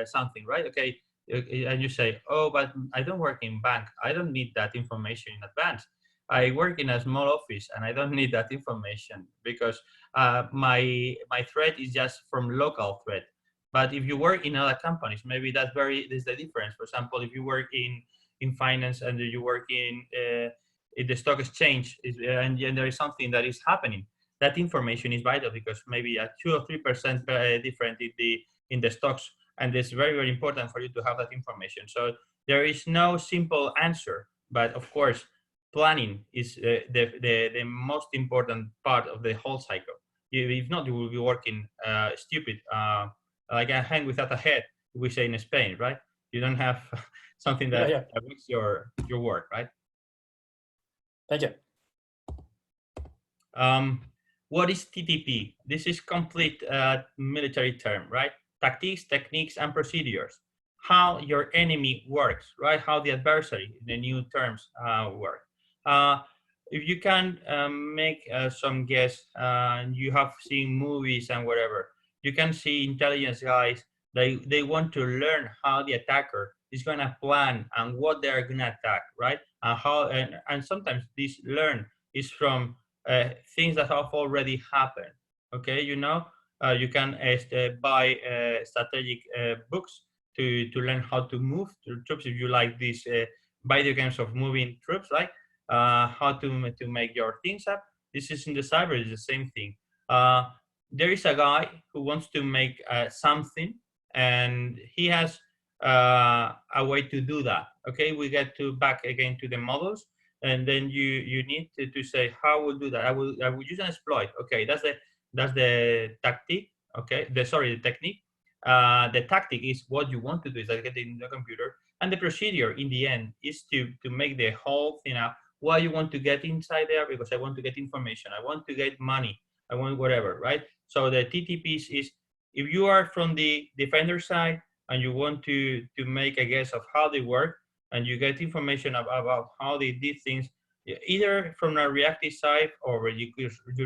something, right? Okay, and you say, oh, but I don't work in bank. I don't need that information in advance. I work in a small office, and I don't need that information because my threat is just from local threat. But if you work in other companies, maybe that's there's the difference. For example, if you work in finance and you work in the stock exchange, and there is something that is happening, that information is vital because maybe a 2 or 3% different in the stocks, and it's very, very important for you to have that information. So there is no simple answer, but of course, planning is the most important part of the whole cycle. If not, you will be working stupid, like a hand without a head, we say in Spain, right? You don't have something that makes your work, right? Thank you. What is TTP? This is complete military term, right? Tactics, techniques, and procedures. How your enemy works, right? How the adversary, the new terms, work. If you can make some guess, you have seen movies and whatever, you can see intelligence guys, they want to learn how the attacker is going to plan and what they're going to attack, right? And how, and sometimes this learn is from things that have already happened. Okay, you know, you can buy strategic books to learn how to move troops. If you like these video games of moving troops, right? How to make your things up. This is in the cyber, it's the same thing. There is a guy who wants to make something, and he has a way to do that. Okay, we get to back again to the models, and then you need to say how we'll do that. I will use an exploit. Okay, that's the tactic. Okay, the technique. The tactic is what you want to do, is like getting the computer, and the procedure in the end is to make the whole thing out. Why you want to get inside there? Because I want to get information. I want to get money. I want whatever, right? So the TTPs is, if you are from the defender side and you want to make a guess of how they work, and you get information about how they did things, either from a reactive side or you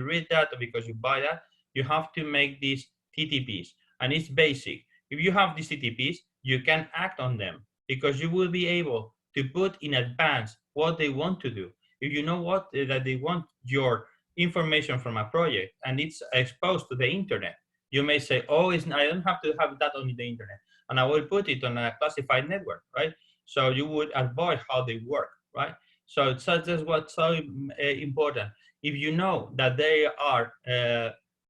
read that or because you buy that, you have to make these TTPs. And it's basic. If you have these TTPs, you can act on them because you will be able to put in advance what they want to do. If you know what that they want your information from a project and it's exposed to the internet, you may say, oh, I don't have to have that on the internet, and I will put it on a classified network, right? So you would avoid how they work, right? So that's what's so important. If you know that they are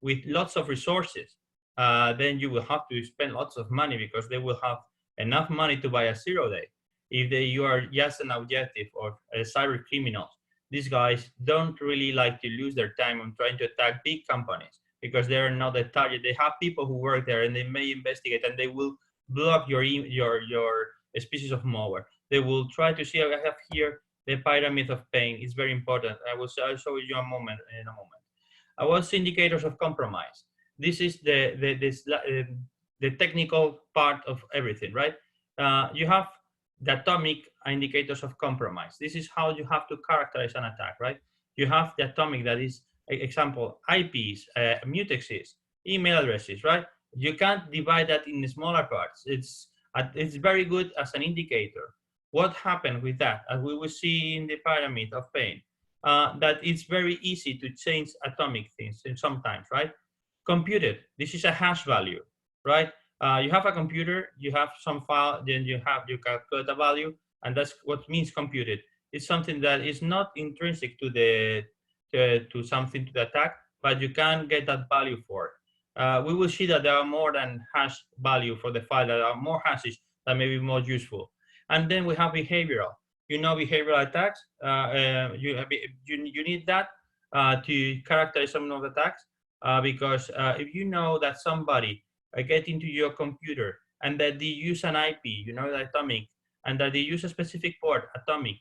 with lots of resources, then you will have to spend lots of money because they will have enough money to buy a 0-day. If you are just an objective or cyber criminals, these guys don't really like to lose their time on trying to attack big companies because they're not the target. They have people who work there and they may investigate and they will block your species of malware. They will try to see, I have here the pyramid of pain. It's very important. I'll show you in a moment. What's indicators of compromise? This is the technical part of everything, right? You have the atomic indicators of compromise. This is how you have to characterize an attack, right? You have the atomic, that is, example, IPs, mutexes, email addresses, right? You can't divide that in smaller parts. It's very good as an indicator. What happened with that? As we will see in the pyramid of pain, that it's very easy to change atomic things sometimes, right? Computed, this is a hash value, right? You have a computer, you have some file, then you calculate the value, and that's what means computed. It's something that is not intrinsic to the to something to the attack, but you can get that value for. We will see that there are more than hash value for the file. There are more hashes that may be more useful. And then we have behavioral. You know, behavioral attacks. You need that to characterize some of the attacks because if you know that somebody get into your computer and that they use an IP, you know, the atomic, and that they use a specific port, atomic,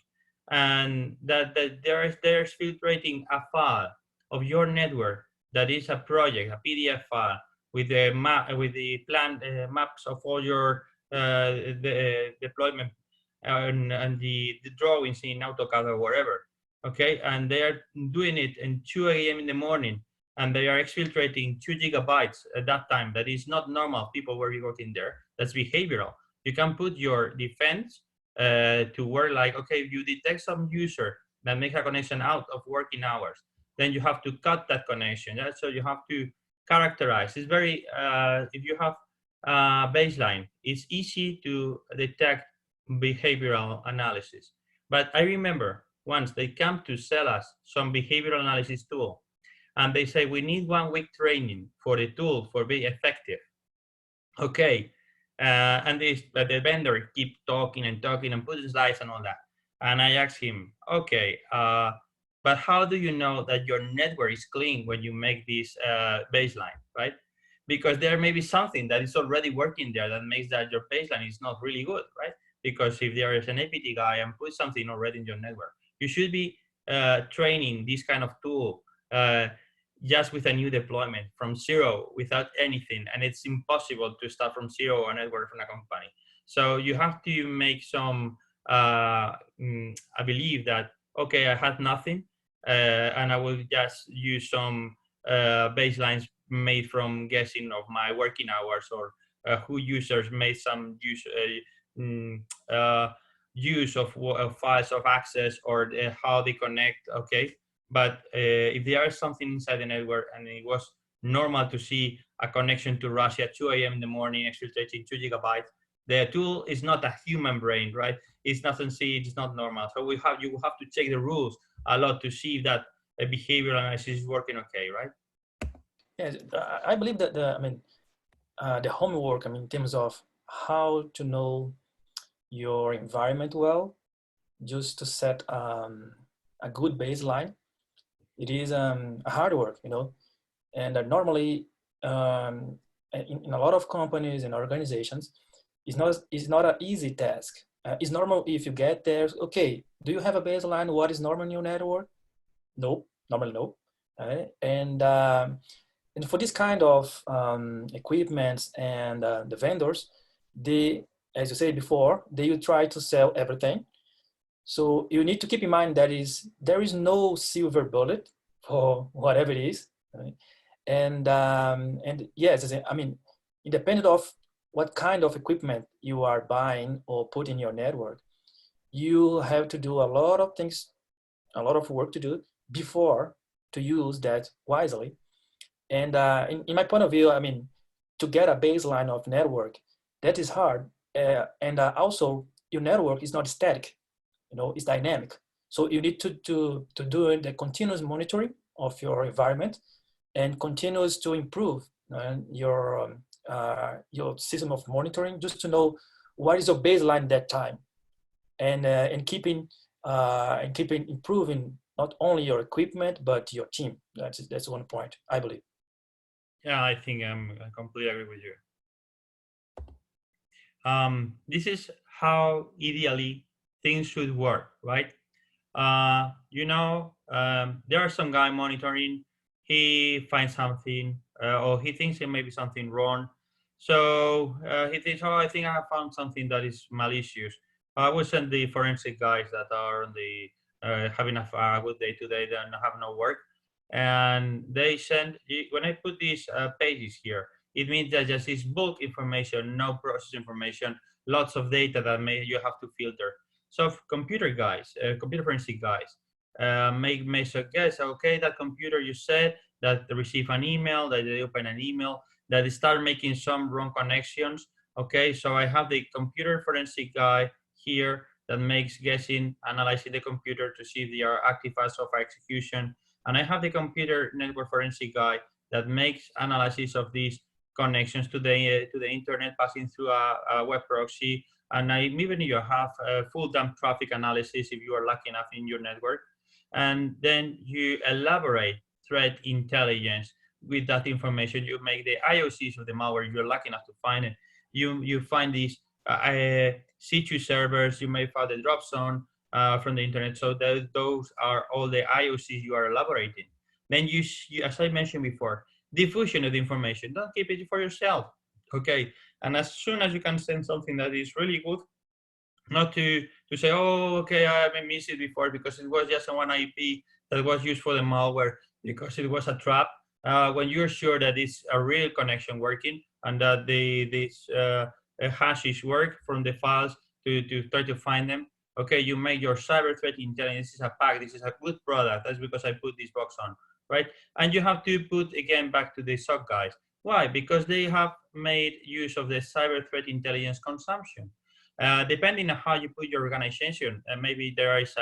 and that there's filtrating a file of your network that is a project, a PDF file with the map, with the planned maps of all your the deployment and the drawings in AutoCAD or wherever. Okay, and they are doing it in 2 a.m. in the morning, and they are exfiltrating 2 GB at that time. That is not normal. People were working there. That's behavioral. You can put your defense to work like, okay, if you detect some user that makes a connection out of working hours, then you have to cut that connection. Yeah? So you have to characterize. It's very, if you have a baseline, it's easy to detect behavioral analysis. But I remember once they come to sell us some behavioral analysis tool, and they say we need 1 week training for the tool for being effective. Okay, and the vendor keep talking and talking and putting slides and all that. And I asked him, okay, but how do you know that your network is clean when you make this baseline, right? Because there may be something that is already working there that makes that your baseline is not really good, right? Because if there is an APT guy and put something already in your network, you should be training this kind of tool just with a new deployment from zero without anything. And it's impossible to start from zero a network from a company. So you have to make some, I believe that, okay, I had nothing and I will just use some baselines made from guessing of my working hours or who users made some use of files of access or how they connect, okay? But if there is something inside the network and it was normal to see a connection to Russia at 2 a.m. in the morning, exfiltrating 2 GB, the tool is not a human brain, right? It's nothing see, it's not normal. So you have to check the rules a lot to see if that behavioral analysis is working okay, right? Yes, I believe that the homework, in terms of how to know your environment well, just to set a good baseline, it is a hard work, and normally in a lot of companies and organizations, it's not an easy task. It's normal if you get there, okay, do you have a baseline? What is normal in your network? No, normally no. And for this kind of equipments and the vendors, as you said before, they will try to sell everything. So you need to keep in mind that there is no silver bullet for whatever it is. Right? And yes, independent of what kind of equipment you are buying or put in your network, you have to do a lot of things, a lot of work to do before to use that wisely. And in my point of view, to get a baseline of network, that is hard. And also, your network is not static, it's dynamic. So you need to do the continuous monitoring of your environment and continues to improve your system of monitoring, just to know what is your baseline that time, and keeping improving not only your equipment but your team. That's one point, I believe. Yeah, I think I completely agree with you. This is how ideally things should work, right? There are some guy monitoring. He finds something, or he thinks it may be something wrong. So he thinks, oh, I think I have found something that is malicious. I will send the forensic guys that are on the having a good day today, then have no work, and they send. When I put these pages here, it means that just is bulk information, no process information, lots of data that you have to filter. So computer guys, computer forensic guys, may suggest, okay, that computer you said that they receive an email, that they open an email, that start making some wrong connections. Okay, so I have the computer forensic guy here that makes guessing, analyzing the computer to see if they are active as of execution. And I have the computer network forensic guy that makes analysis of these connections to the internet passing through a web proxy. And even you have full dump traffic analysis if you are lucky enough in your network. And then you elaborate threat intelligence with that information. You make the IOCs of the malware you're lucky enough to find it. You find these C2 servers, you may find the drop zone from the internet. So those are all the IOCs you are elaborating. Then you, as I mentioned before, diffusion of the information. Don't keep it for yourself. Okay. And as soon as you can send something that is really good, not to say, oh, okay, I haven't missed it before because it was just one IP that was used for the malware because it was a trap. When you're sure that it's a real connection working and that these hashes work from the files to try to find them, okay, you make your cyber threat intelligence. This is a pack. This is a good product. That's because I put this box on, right? And you have to put, again, back to the SOC guys. Why? Because they have made use of the cyber threat intelligence consumption. Depending on how you put your organization, maybe there is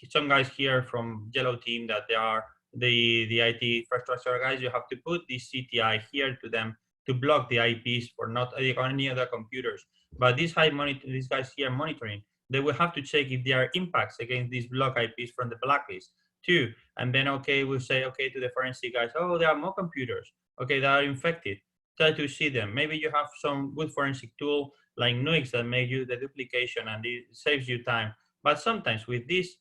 some guys here from yellow team that they are the IT infrastructure guys. You have to put this CTI here to them to block the IPs for not any other computers. But these guys here monitoring, they will have to check if there are impacts against these block IPs from the blacklist too. And then, okay, we'll say, okay, to the forensic guys, oh, there are more computers, okay, that are infected. Try to see them. Maybe you have some good forensic tool like Nuix that make you the duplication and it saves you time. But sometimes with this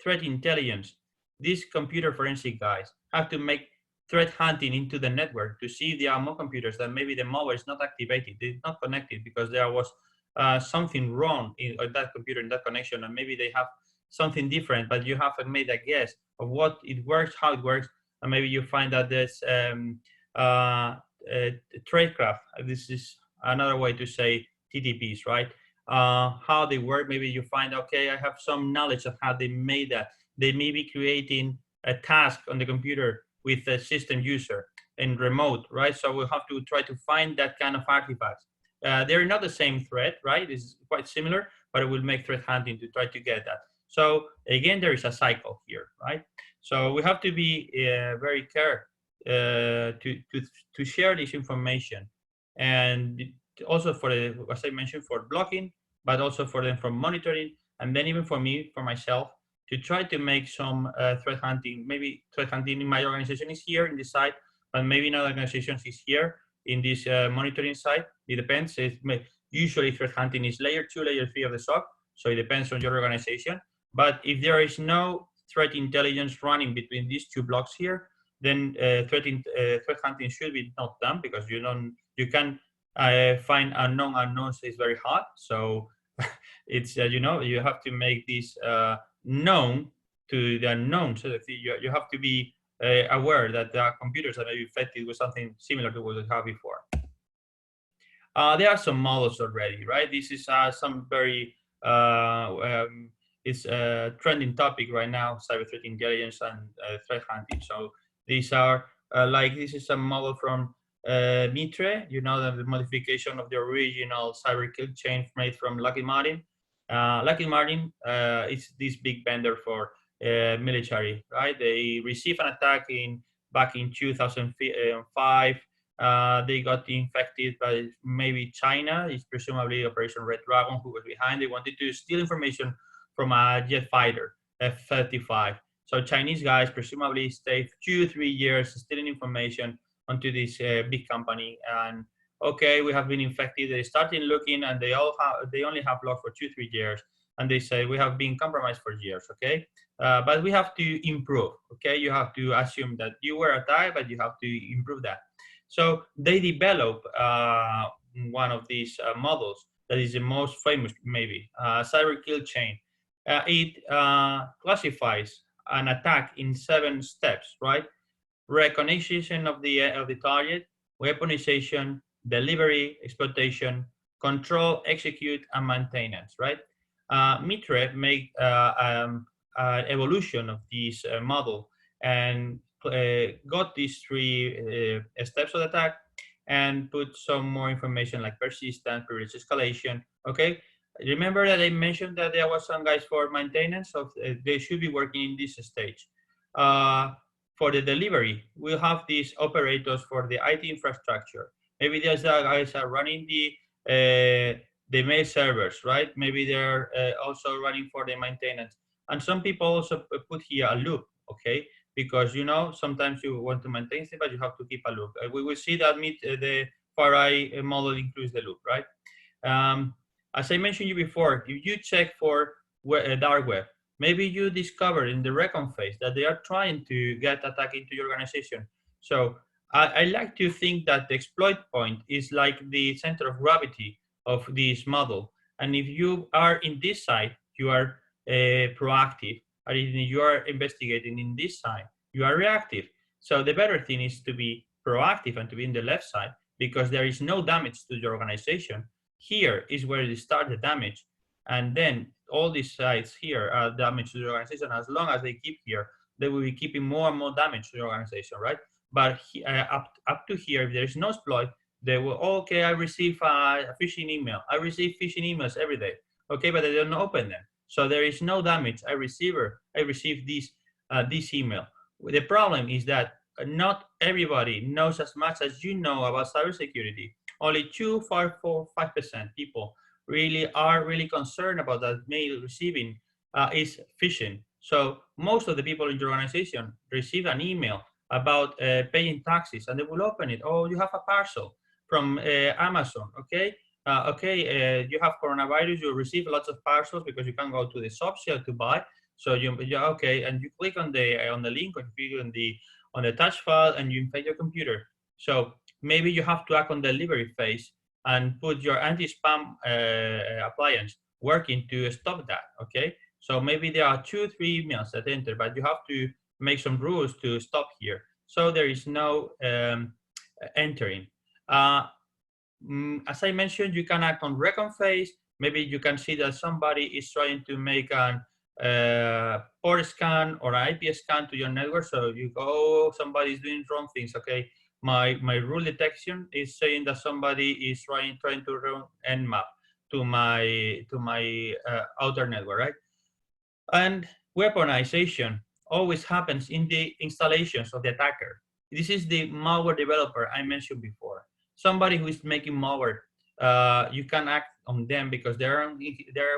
threat intelligence, these computer forensic guys have to make threat hunting into the network to see if there are more computers that maybe the malware is not activated, it's not connected because there was something wrong in that computer, in that connection, and maybe they have something different, but you haven't made a guess of what it works, how it works, and maybe you find that there's tradecraft. This is another way to say TTPs, right? How they work. Maybe you find, okay, I have some knowledge of how they made that. They may be creating a task on the computer with a system user and remote, right? So we'll have to try to find that kind of artifacts. They're not the same threat, right? It's quite similar, but it will make threat hunting to try to get that. So again, there is a cycle here, right? So we have to be very careful to share this information, and also for the, as I mentioned, for blocking, but also for them for monitoring, and then even for me, for myself, to try to make some threat hunting. Maybe threat hunting in my organization is here in this side, but maybe in other organizations is here in this monitoring side. It depends. Usually threat hunting is layer 2, layer 3 of the SOC, so it depends on your organization. But if there is no threat intelligence running between these two blocks here, then threat hunting should be not done because you can find unknown unknowns is very hard. So it's you have to make this known to the unknown. So that you have to be aware that there are computers that may be infected with something similar to what we had before. There are some models already, right? This is some very it's a trending topic right now, cyber threat intelligence and threat hunting. So these are like, this is a model from Mitre, the modification of the original cyber kill chain made from Lockheed Martin. Lockheed Martin is this big vendor for military, right? They received an attack back in 2005. They got infected by maybe China. It's presumably Operation Red Dragon who was behind. They wanted to steal information from a jet fighter, F-35. So Chinese guys presumably stayed 2-3 years stealing information onto this big company. And okay, we have been infected. They started looking, and they only have logged for 2-3 years. And they say we have been compromised for years. Okay, but we have to improve. Okay, you have to assume that you were attacked, but you have to improve that. So they develop one of these models that is the most famous, maybe cyber kill chain. It classifies an attack in 7 steps, right? Recognition of the target, weaponization, delivery, exploitation, control, execute, and maintenance, right? Mitre make evolution of this model and got these 3 steps of the attack, and put some more information like persistent, privilege escalation. Okay. Remember that I mentioned that there was some guys for maintenance, so they should be working in this stage. For the delivery, we'll have these operators for the IT infrastructure. Maybe those guys are running the mail servers, right? Maybe they're also running for the maintenance. And some people also put here a loop, okay? Because sometimes you want to maintain things, but you have to keep a loop. We will see that the FARI model includes the loop, right? As I mentioned you before, if you check for dark web, maybe you discover in the recon phase that they are trying to get attack into your organization. So I like to think that the exploit point is like the center of gravity of this model. And if you are in this side, you are proactive. And if you are investigating in this side, you are reactive. So the better thing is to be proactive and to be in the left side because there is no damage to your organization. Here is where you start the damage. And then all these sides here are damage to the organization. As long as they keep here, they will be keeping more and more damage to the organization, right? But up to here, if there is no exploit, they will, okay, I receive a phishing email. I receive phishing emails every day. Okay, but I don't open them. So there is no damage. I receive this email. The problem is that not everybody knows as much as you know about cybersecurity. Only 5% people are really concerned about that mail receiving is phishing. So most of the people in your organization receive an email about paying taxes, and they will open it. Oh, you have a parcel from Amazon. Okay, you have coronavirus. You receive lots of parcels because you can go to the shop shelf to buy. So okay, and you click on the link, or you click on the touch file, and you infect your computer. So maybe you have to act on the delivery phase and put your anti-spam appliance working to stop that. Okay, so maybe there are 2-3 emails that enter, but you have to make some rules to stop here. So there is no entering. As I mentioned, you can act on recon phase. Maybe you can see that somebody is trying to make an port scan or an IP scan to your network. So you go, oh, somebody is doing wrong things. Okay, my rule detection is saying that somebody is trying to run nmap to my outer network, right? And weaponization always happens in the installations of the attacker. This is the malware developer I mentioned before. Somebody who is making malware, you can act on them because they're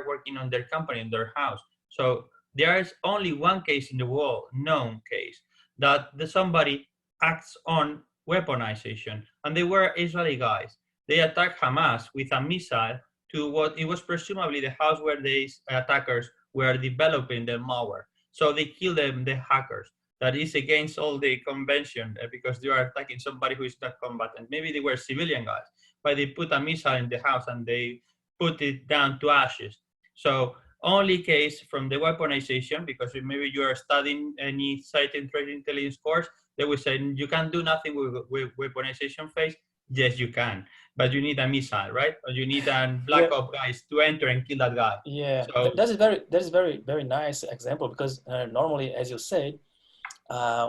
working on their company, in their house. So there is only one case in the world, known case, that somebody acts on weaponization. And they were Israeli guys. They attacked Hamas with a missile to what it was presumably the house where these attackers were developing the malware. So they killed them, the hackers. That is against all the convention because they are attacking somebody who is not combatant. Maybe they were civilian guys, but they put a missile in the house and they put it down to ashes. So only case from the weaponization, because maybe you are studying any site and trade intelligence course, they will say you can't do nothing with weaponization phase. Yes, you can, but you need a missile, right? Or you need a black ops guys to enter and kill that guy. Yeah, so that is very nice example because normally, as you said,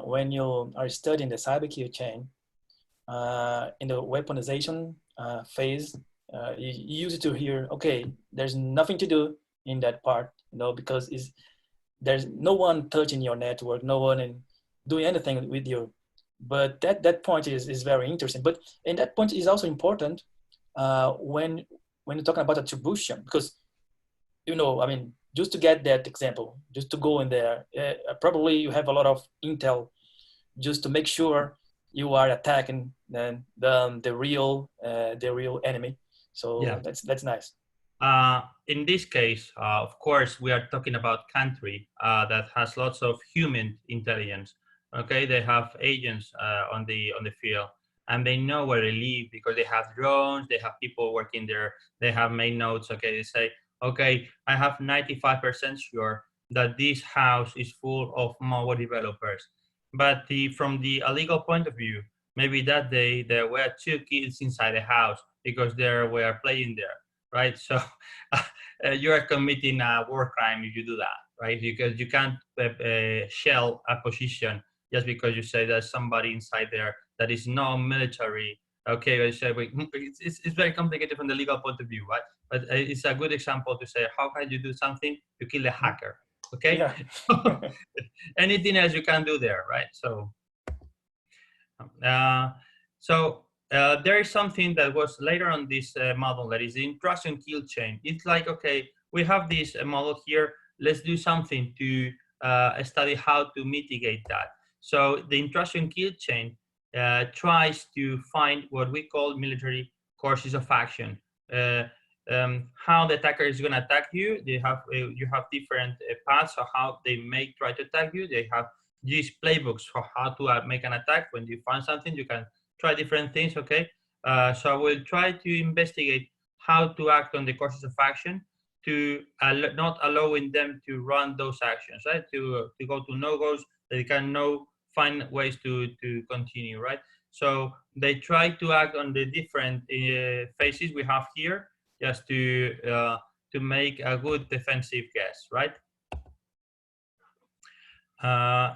when you are studying the cybersecurity chain, in the weaponization phase, you used to hear, okay, there's nothing to do in that part, because there's no one touching your network, no one doing anything with you. But that point is very interesting. But and that point is also important when you're talking about attribution, because I mean, just to get that example, just to go in there, probably you have a lot of intel just to make sure you are attacking the real enemy. So yeah. that's nice. In this case, of course, we are talking about country that has lots of human intelligence. Okay, they have agents on the field, and they know where they live because they have drones, they have people working there, they have made notes. Okay, they say, okay, I have 95% sure that this house is full of malware developers. But from the illegal point of view, maybe that day there were 2 kids inside the house because they were playing there, right? So you are committing a war crime if you do that, right? Because you can't shell a position just because you say there's somebody inside there that is non-military Okay, I say it's very complicated from the legal point of view, right? But it's a good example to say how can you do something to kill a hacker? Okay, Yeah. anything else you can do there, right? So, uh, there is something that was later on this model that is the intrusion kill chain. It's like, okay, we have this model here. Let's do something to study how to mitigate that. So the intrusion kill chain tries to find what we call military courses of action. How the attacker is going to attack you. They have you have different paths of how they may try to attack you. They have these playbooks for how to make an attack. When you find something, you can try different things. Okay, so I will try to investigate how to act on the courses of action to not allowing them to run those actions, right? To go to no-goes. They can know find ways to continue, right? So they try to act on the different phases we have here, just to make a good defensive guess, right?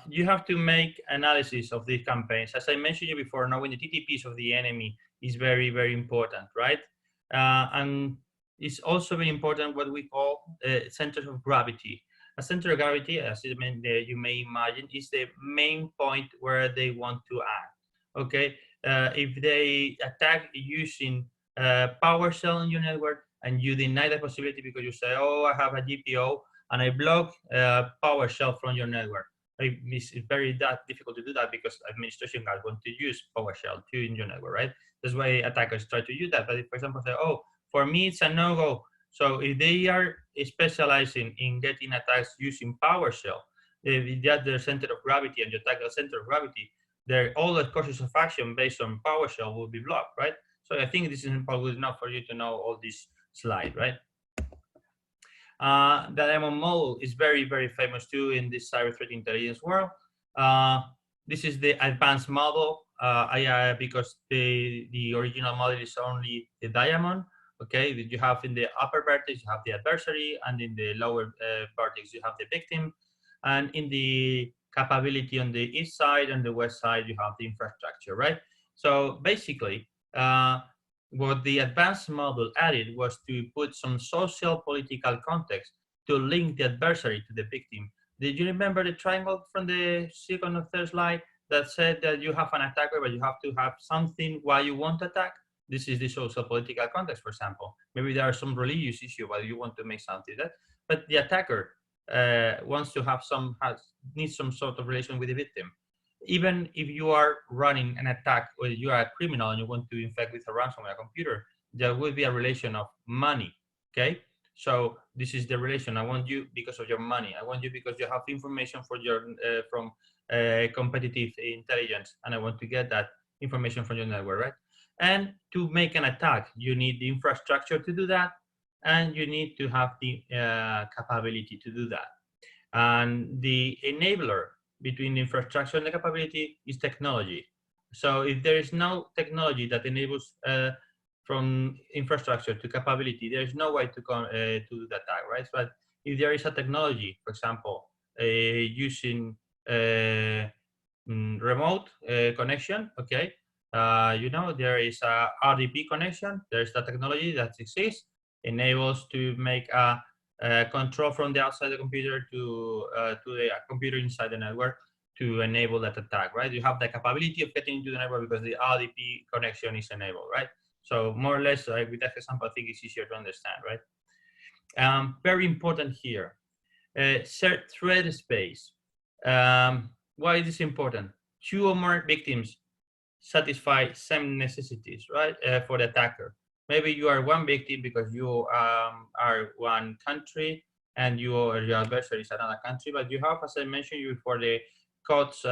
You have to make analysis of these campaigns. As I mentioned you before, knowing the TTPs of the enemy is very, very important, right? And it's also very important what we call centers of gravity. A center of gravity, as you may imagine, is the main point where they want to act. Okay, if they attack using PowerShell on your network and you deny the possibility because you say, oh, I have a GPO and I block PowerShell from your network. It's very difficult to do that because administration guys want to use PowerShell too in your network, right? That's why attackers try to use that. But if, for example, say, oh, for me it's a no-go. So if they are specializing in getting attacks using PowerShell, if that's their center of gravity and you attack the center of gravity, all the courses of action based on PowerShell will be blocked, right? So I think this is probably enough for you to know all this slide, right? The demo model is very, very famous too in this cyber threat intelligence world. This is the advanced model because the original model is only the diamond. Okay, you have in the upper vertex you have the adversary, and in the lower vertex you have the victim, and in the capability on the east side and the west side you have the infrastructure, right? So basically, what the advanced model added was to put some social political context to link the adversary to the victim. Did you remember the triangle from the second or third slide that said that you have an attacker, but you have to have something why you want to attack? This is the social political context, for example. Maybe there are some religious issue why you want to make something that, but the attacker wants to have needs some sort of relation with the victim. Even if you are running an attack or you are a criminal and you want to infect with a ransomware computer, there will be a relation of money. Okay, so this is the relation. I want you because of your money. I want you because you have information for your from competitive intelligence, and I want to get that information from your network, right? And to make an attack, you need the infrastructure to do that, and you need to have the capability to do that. And the enabler between the infrastructure and the capability is technology. So if there is no technology that enables from infrastructure to capability, there is no way to do that, right? But if there is a technology, for example, using remote connection, okay, there is a RDP connection. There's the technology that exists, enables to make a control from the outside the computer to the computer inside the network to enable that attack, right? You have the capability of getting into the network because the RDP connection is enabled, right? So more or less, with that example, I think it's easier to understand, right? Very important here, shared threat space. Why is this important? Two or more victims satisfy same necessities, right, for the attacker. Maybe you are one victim because you are one country and your adversary is another country, but you have, as I mentioned you before, the codes,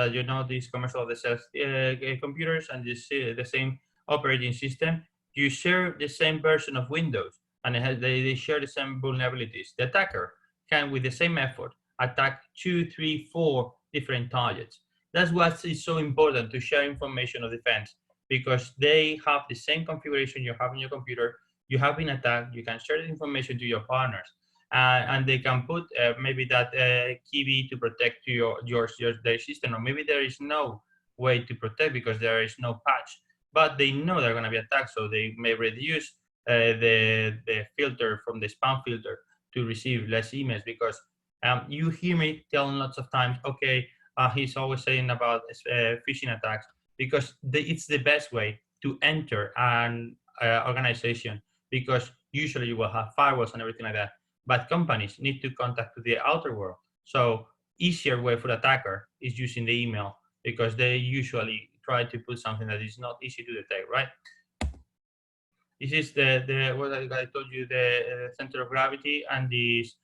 these commercial of the computers and the same operating system. You share the same version of Windows and they share the same vulnerabilities. The attacker can, with the same effort, attack 2, 3, 4 different targets. That's what is so important to share information of defense, because they have the same configuration you have in your computer. You have been attacked, you can share the information to your partners, and they can put maybe that key to protect to their system, or maybe there is no way to protect because there is no patch. but they know they're going to be attacked, so they may reduce the filter from the spam filter to receive less emails, because you hear me telling lots of times, okay, he's always saying about phishing attacks, because it's the best way to enter an organization, because usually you will have firewalls and everything like that, but companies need to contact to the outer world. So easier way for the attacker is using the email, because they usually try to put something that is not easy to detect, right? This is the what I told you, the center of gravity and these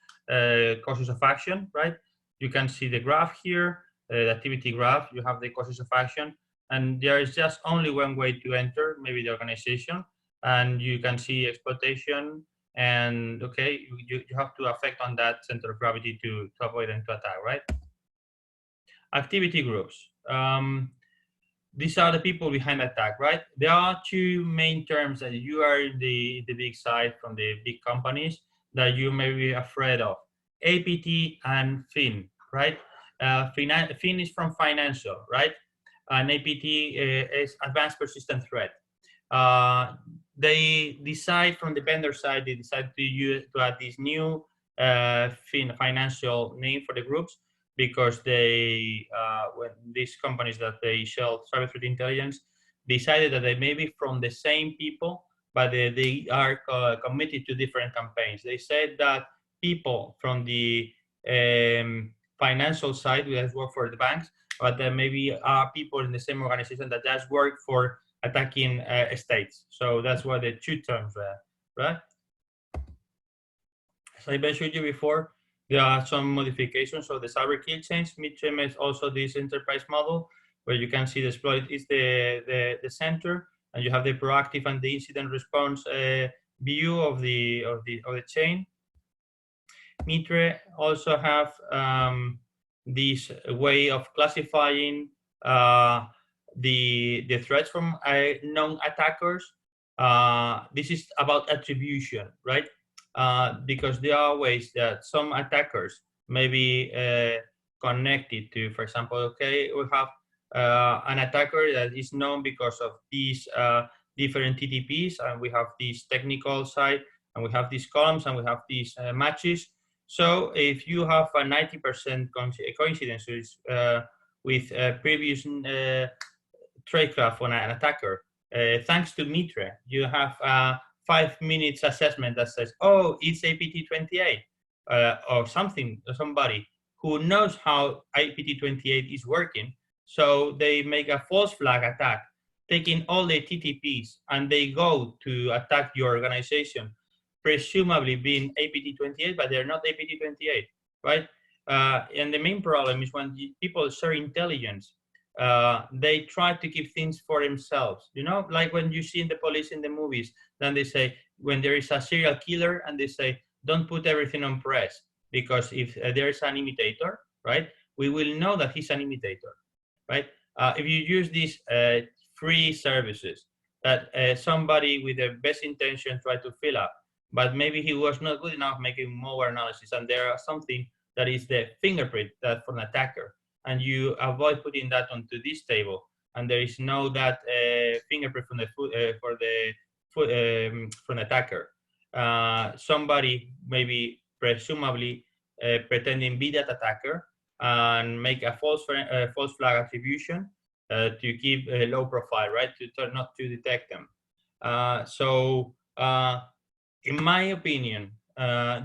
causes of action, right? You can see the graph here, the activity graph. You have the causes of action, and there is just only one way to enter, maybe the organization, and you can see exploitation. And okay, you have to affect on that center of gravity to avoid them to attack, right? Activity groups. These are the people behind the attack, right? There are two main terms that you are in the big side from the big companies that you may be afraid of: APT and FIN, right? FIN is from financial, right? And APT is advanced persistent threat. They decide from the vendor side, they decide to add this new financial name for the groups, because they, when these companies that they sell cyber threat intelligence, decided that they may be from the same people, but they are committed to different campaigns. They said that people from the financial side who has worked for the banks, but there maybe are people in the same organization that just work for attacking states. So that's why the two terms there, right? As I mentioned you before, there are some modifications of the cyber kill chains. Mitre is also this enterprise model where you can see the exploit is the center, and you have the proactive and the incident response view of the chain. Mitre also have this way of classifying the threats from known attackers. This is about attribution, right? Because there are ways that some attackers may be connected to, for example, okay, we have an attacker that is known because of these different TTPs, and we have this technical side, and we have these columns, and we have these matches. So if you have a 90% coincidence with previous tradecraft on an attacker, thanks to Mitre, you have 5 minutes assessment that says, oh, it's APT28, or something, or somebody who knows how APT28 is working. So they make a false flag attack, taking all the TTPs, and they go to attack your organization, presumably being APT28, but they're not APT28, right? And the main problem is when people share intelligence, they try to keep things for themselves, you know, like when you see in the police in the movies, then they say, when there is a serial killer, and they say, don't put everything on press, because if there is an imitator, right, we will know that he's an imitator, right? If you use these free services that somebody with the best intention tried to fill up, but maybe he was not good enough making malware analysis, and there are something that is the fingerprint that for an attacker, and you avoid putting that onto this table, and there is no that fingerprint from the from the attacker. Somebody maybe presumably pretending be that attacker and make a false flag attribution to keep a low profile, right? To not to detect them. In my opinion,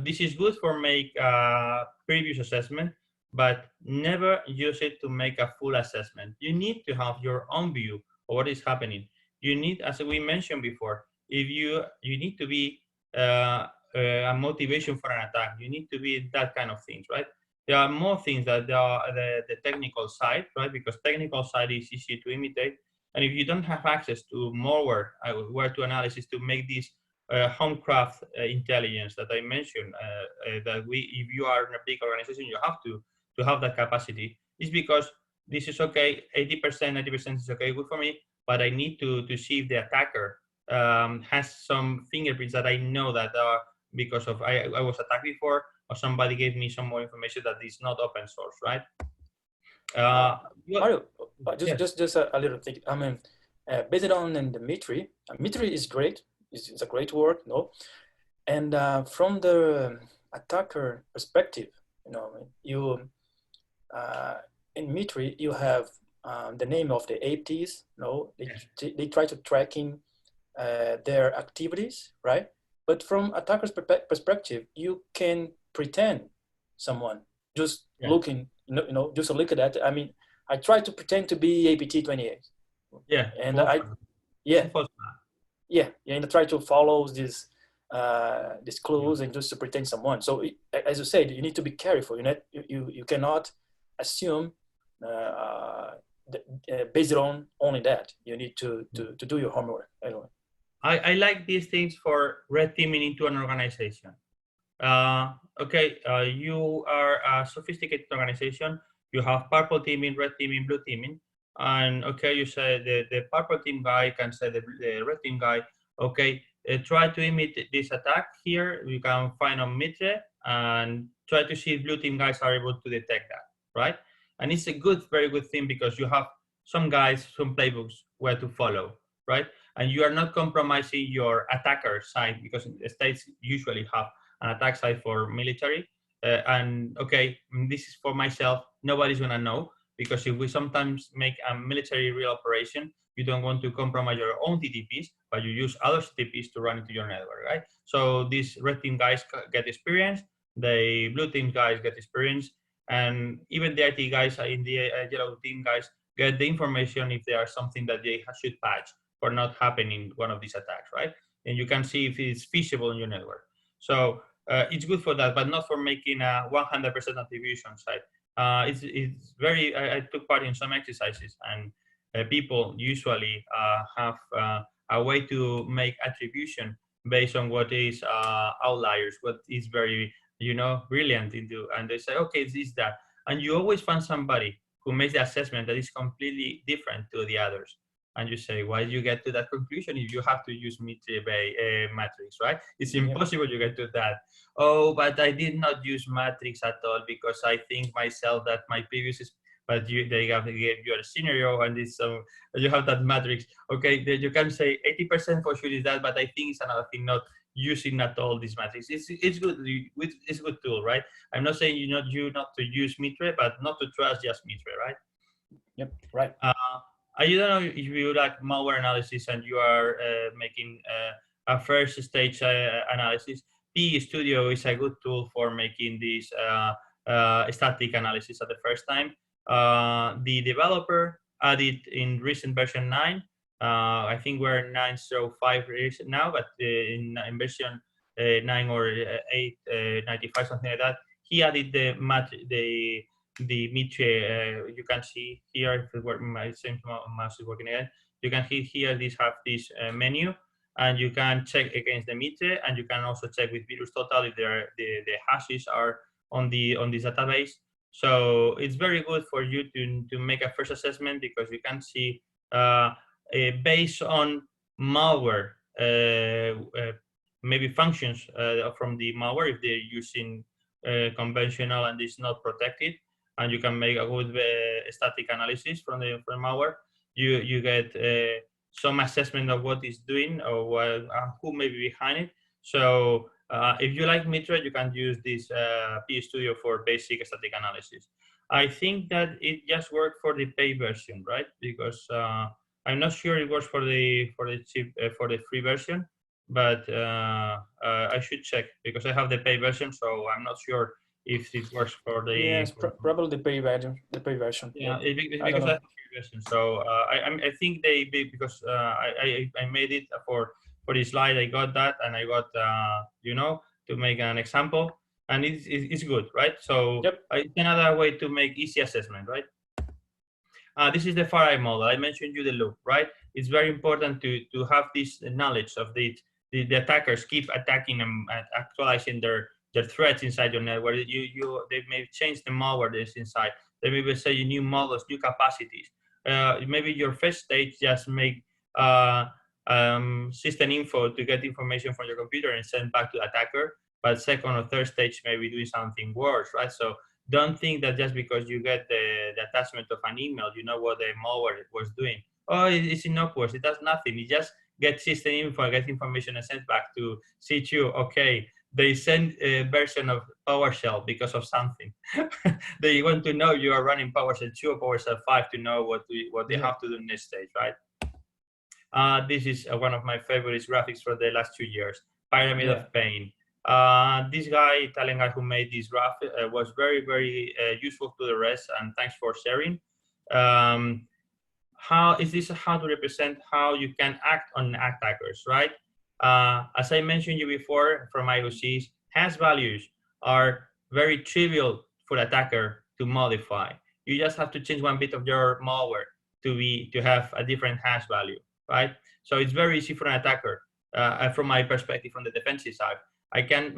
this is good for make a previous assessment, but never use it to make a full assessment. You need to have your own view of what is happening. You need, as we mentioned before, if you need to be a motivation for an attack. You need to be that kind of things, right? There are more things that there are the technical side, right? Because technical side is easy to imitate. And if you don't have access to malware, where to analysis to make this homecraft intelligence that I mentioned, that if you are in a big organization, you have to have that capacity, is because this is okay, 80%, 90% is okay, good for me, but I need to see if the attacker has some fingerprints that I know that are because of I was attacked before, or somebody gave me some more information that is not open source, right? Mario, just a little thing. I mean, based on the Mitri. Mitri is great. It's a great word, no? And from the attacker perspective, you in Mitri you have the name of the APTs. No, they try to tracking their activities, right? But from attacker's perspective, you can pretend someone just looking, just a look at that. I mean, I try to pretend to be APT28. Yeah. And and I try to follow this clues and just to pretend someone. So as you said, you need to be careful. You cannot assume based on only that. You need to do your homework anyway. I like these things for red teaming into an organization. Okay, you are a sophisticated organization. You have purple teaming, red teaming, blue teaming. And okay, you say the purple team guy can say the red team guy, okay, try to imitate this attack here. You can find on Mitre and try to see if blue team guys are able to detect that, right? And it's a very good thing because you have some guys, some playbooks where to follow, right? And you are not compromising your attacker side because the states usually have an attack side for military. And okay, this is for myself. Nobody's gonna know because if we sometimes make a military real operation, you don't want to compromise your own TTPs, but you use other TTPs to run into your network, right? So these red team guys get experience, the blue team guys get experience, and even the IT guys in the yellow team guys get the information if there are something that they should patch for not happening one of these attacks, right? And you can see if it's feasible in your network. So it's good for that, but not for making a 100% attribution side. It's very. I took part in some exercises, and people usually have a way to make attribution based on what is outliers, what is very brilliant into, and they say, okay, this that, and you always find somebody who makes the assessment that is completely different to the others. And you say, why did you get to that conclusion if you have to use matrix, right? It's impossible you get to that. Oh, but I did not use matrix at all because I think myself that my previous is, but you are a scenario and it's you have that matrix. Okay, you can say 80% for sure is that, but I think it's another thing, not using at all this matrix. It's good. It's a good tool, right? I'm not saying you not to use Mitre, but not to trust just Mitre, right? Yep, right. I don't know if you like malware analysis and you are making a first stage analysis. PE Studio is a good tool for making this static analysis at the first time. The developer added in recent version 9. I think we're 9.05 now, but in version 9 or 8.95, something like that, he added the Mitre, you can see here, if my same mouse is working again, you can see here, have this menu, and you can check against the Mitre, and you can also check with VirusTotal if the hashes are on this database. So it's very good for you to make a first assessment because you can see based on malware, maybe functions from the malware if they're using conventional and it's not protected, and you can make a good static analysis from malware. You get some assessment of what it's doing or who may be behind it. So if you like Mitre, you can use this PE Studio for basic static analysis. I think that it just worked for the paid version, right? Because I'm not sure it works for the cheap for the free version, but I should check because I have the paid version, so I'm not sure if it works for the. Yes, probably the paid version. Yeah, because I have free version. So I think because I made it for this slide. I got that, and I got to make an example, and it's good, right? So it's another way to make easy assessment, right? This is the FARI model. I mentioned you the loop, right? It's very important to have this knowledge of the attackers keep attacking and actualizing their threats inside your network. They may change the malware that's inside. They maybe say new models, new capacities. Maybe your first stage just make system info to get information from your computer and send back to the attacker. But second or third stage maybe doing something worse, right? So don't think that just because you get the attachment of an email, you know what the malware was doing. oh, it's innocuous, it does nothing, it just gets system info, gets information and sends back to C2. Okay, they send a version of PowerShell because of something. They want to know you are running PowerShell 2 or PowerShell 5 to know what they have to do next stage, right? This is one of my favorite graphics for the last 2 years, Pyramid of Pain. This guy, Italian guy who made this graphic, was very, very useful to the rest, and thanks for sharing. How is this how to represent how you can act on attackers, right? As I mentioned you before from IOCs, hash values are very trivial for attacker to modify. You just have to change one bit of your malware to have a different hash value, right? So it's very easy for an attacker. From my perspective, from the defensive side, I can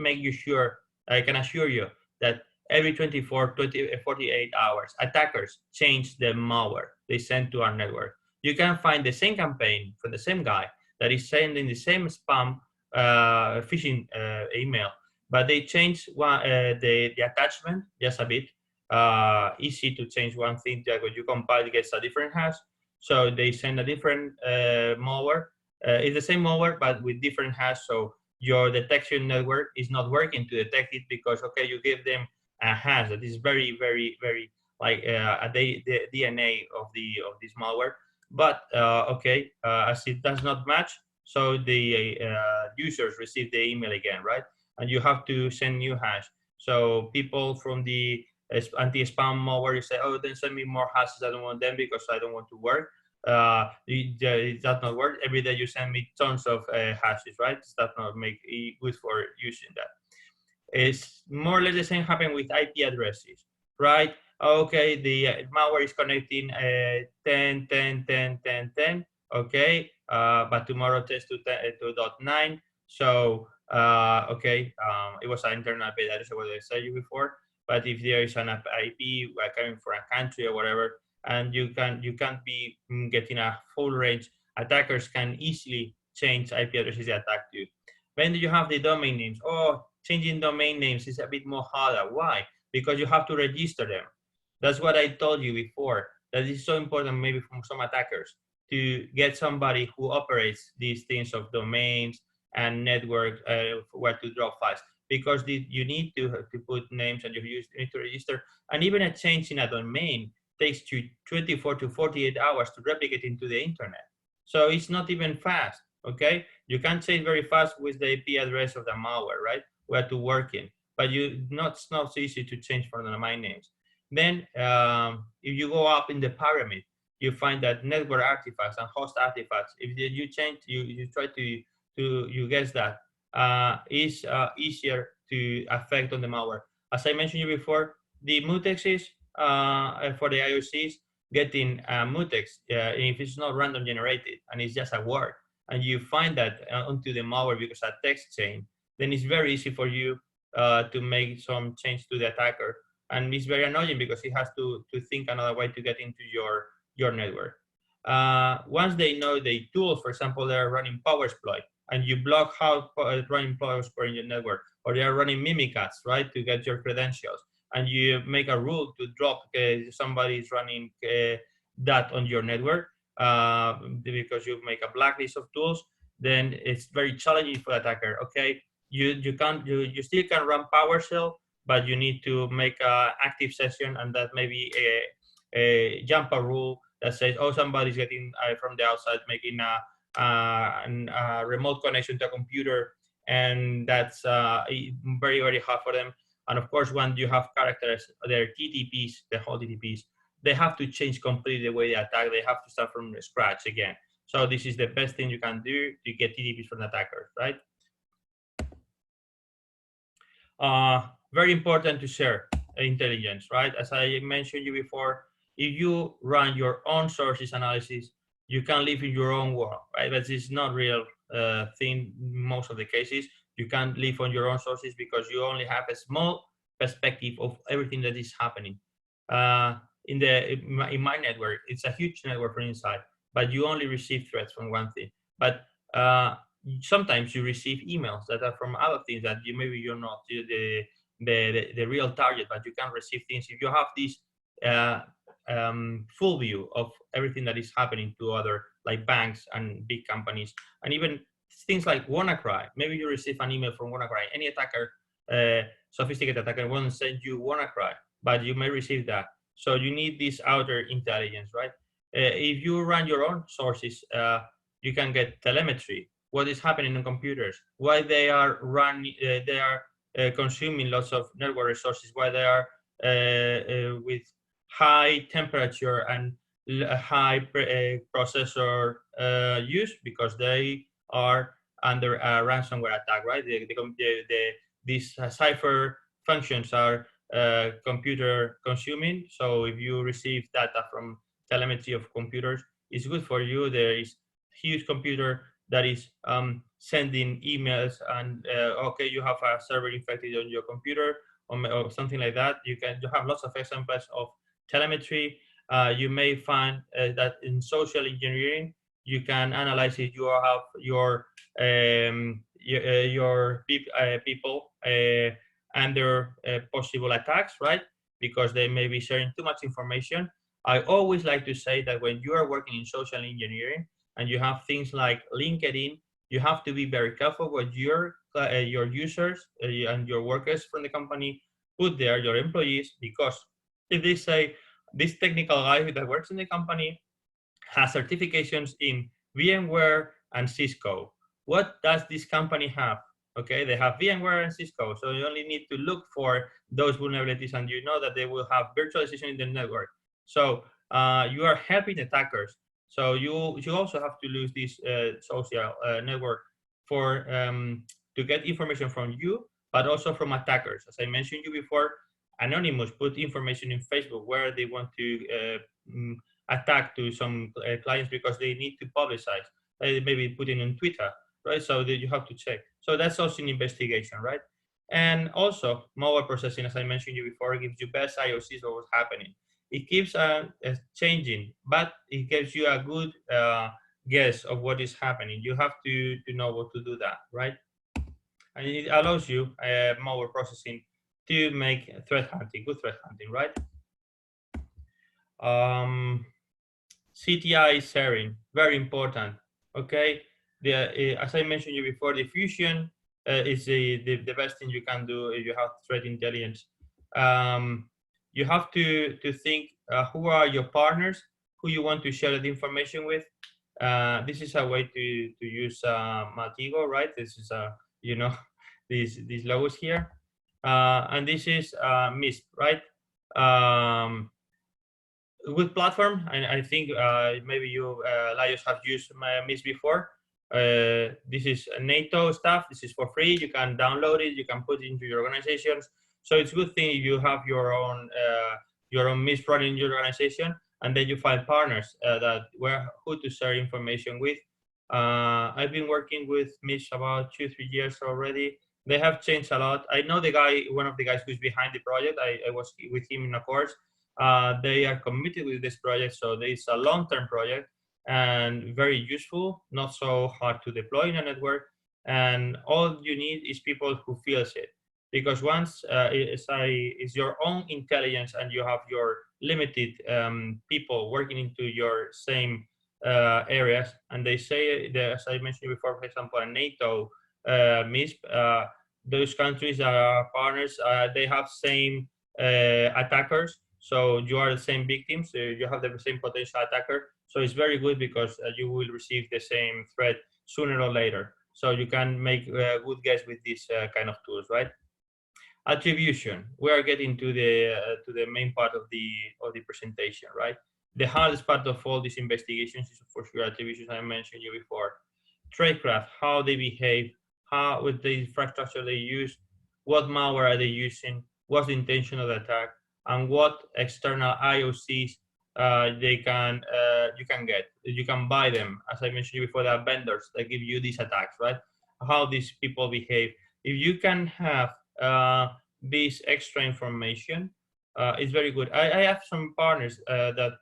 assure you that every 24, 48 hours, attackers change the malware they send to our network. You can find the same campaign from the same guy that is sending the same spam phishing email, but they change the attachment just a bit. Easy to change one thing that when you compile, it gets a different hash. So they send a different malware. It's the same malware, but with different hash. So your detection network is not working to detect it because, okay, you give them a hash that is very, very, very like the DNA of this malware. But okay, as it does not match, so the users receive the email again, right? And you have to send new hash. So people from the anti-spam malware, you say, oh, then send me more hashes. I don't want them because I don't want to work. It does not work. Every day you send me tons of hashes, right? It does not make it good for using that. It's more or less the same happen with IP addresses, right? Okay, the malware is connecting 10, 10, 10, 10, 10, okay, but tomorrow test to 2.9. So, okay, it was an internal IP address, what I said you before, but if there is an IP coming from a country or whatever, and you can't be getting a full range, attackers can easily change IP addresses they attack you. When do you have the domain names? Oh, changing domain names is a bit more harder. Why? Because you have to register them. That's what I told you before. That is so important, maybe from some attackers, to get somebody who operates these things of domains and network where to drop files. Because you need to put names and you need to register. And even a change in a domain takes you 24 to 48 hours to replicate into the internet. So it's not even fast. Okay, you can change very fast with the IP address of the malware, right? Where to work in, but it's not so easy to change for the domain names. Then if you go up in the pyramid, you find that network artifacts and host artifacts. If you change, you try to you guess that is easier to affect on the malware. As I mentioned you before, the mutexes for the IOCs getting mutex if it's not random generated and it's just a word, and you find that onto the malware because a text chain, then it's very easy for you to make some change to the attacker. And it's very annoying because he has to think another way to get into your network. Once they know the tools, for example, they're running PowerSploit, and you block how running PowerSploit in your network, or they are running Mimikatz, right, to get your credentials, and you make a rule to drop somebody is running that on your network, because you make a blacklist of tools, then it's very challenging for the attacker. Okay, you still can run PowerShell, but you need to make an active session, and that may be a jumper rule that says, oh, somebody's getting from the outside making a remote connection to a computer, and that's very, very hard for them. And of course, when you have characters, their TTPs, the whole TTPs, they have to change completely the way they attack. They have to start from scratch again. So this is the best thing you can do to get TTPs from the attacker, right? Very important to share intelligence, right? As I mentioned you before, if you run your own sources analysis, you can live in your own world, right? But it's not real thing most of the cases. You can't live on your own sources because you only have a small perspective of everything that is happening. In my network, it's a huge network from inside, but you only receive threats from one thing. But sometimes you receive emails that are from other things that maybe you're not the real target, but you can receive things. If you have this full view of everything that is happening to other like banks and big companies, and even things like WannaCry. Maybe you receive an email from WannaCry. Any attacker, sophisticated attacker, won't send you WannaCry, but you may receive that. So you need this outer intelligence, right? If you run your own sources, you can get telemetry. What is happening on computers? Why they are running? They are consuming lots of network resources. Why they are with high temperature and high processor use, because they are under a ransomware attack, right? These cipher functions are computer consuming. So if you receive data from telemetry of computers, it's good for you. There is huge computer that is sending emails, and okay, you have a server infected on your computer, or something like that. You have lots of examples of telemetry. You may find that in social engineering, you can analyze it. You have your people under possible attacks, right? Because they may be sharing too much information. I always like to say that when you are working in social engineering and you have things like LinkedIn, you have to be very careful what your users and your workers from the company put there, your employees, because if they say this technical guy that works in the company has certifications in VMware and Cisco, what does this company have? Okay, they have VMware and Cisco, so you only need to look for those vulnerabilities, and you know that they will have virtualization in the network. So you are helping attackers. So you also have to use this social network for to get information from you, but also from attackers. As I mentioned you before, Anonymous put information in Facebook where they want to attack to some clients because they need to publicize. Maybe putting on Twitter, right? So that you have to check. So that's also an investigation, right? And also malware processing, as I mentioned you before, gives you best IOCs of what's happening. It keeps changing, but it gives you a good guess of what is happening. You have to know what to do that, right? And it allows you malware processing to make threat hunting, good threat hunting, right? CTI sharing, very important. Okay, as I mentioned you before, the fusion is the best thing you can do if you have threat intelligence. You have to think who are your partners, who you want to share the information with. This is a way to use Maltigo, right? This is you know, these logos here, and this is MISP, right? Good platform, and I think maybe you Laios have used MISP before. This is NATO stuff. This is for free. You can download it. You can put it into your organizations. So it's a good thing if you have your own MISP running in your organization, and then you find partners who to share information with. I've been working with MISP about 2-3 years already. They have changed a lot. I know the guy, one of the guys who's behind the project. I was with him in a course. They are committed with this project, so it's a long-term project and very useful, not so hard to deploy in a network. And all you need is people who feels it, because once it's your own intelligence and you have your limited people working into your same areas, and they say that, as I mentioned before, for example, NATO, MISP, those countries that are partners, they have same attackers. So you are the same victims, so you have the same potential attacker. So it's very good because you will receive the same threat sooner or later. So you can make a good guess with these kind of tools, right? Attribution. We are getting to the main part of the presentation, right? The hardest part of all these investigations is for sure attributions. I mentioned you before. Tradecraft, how they behave, how with the infrastructure they use, what malware are they using, what's the intention of the attack, and what external IOCs you can get. You can buy them. As I mentioned before, there are vendors that give you these attacks, right? How these people behave. If you can have this extra information, it's very good. I have some partners that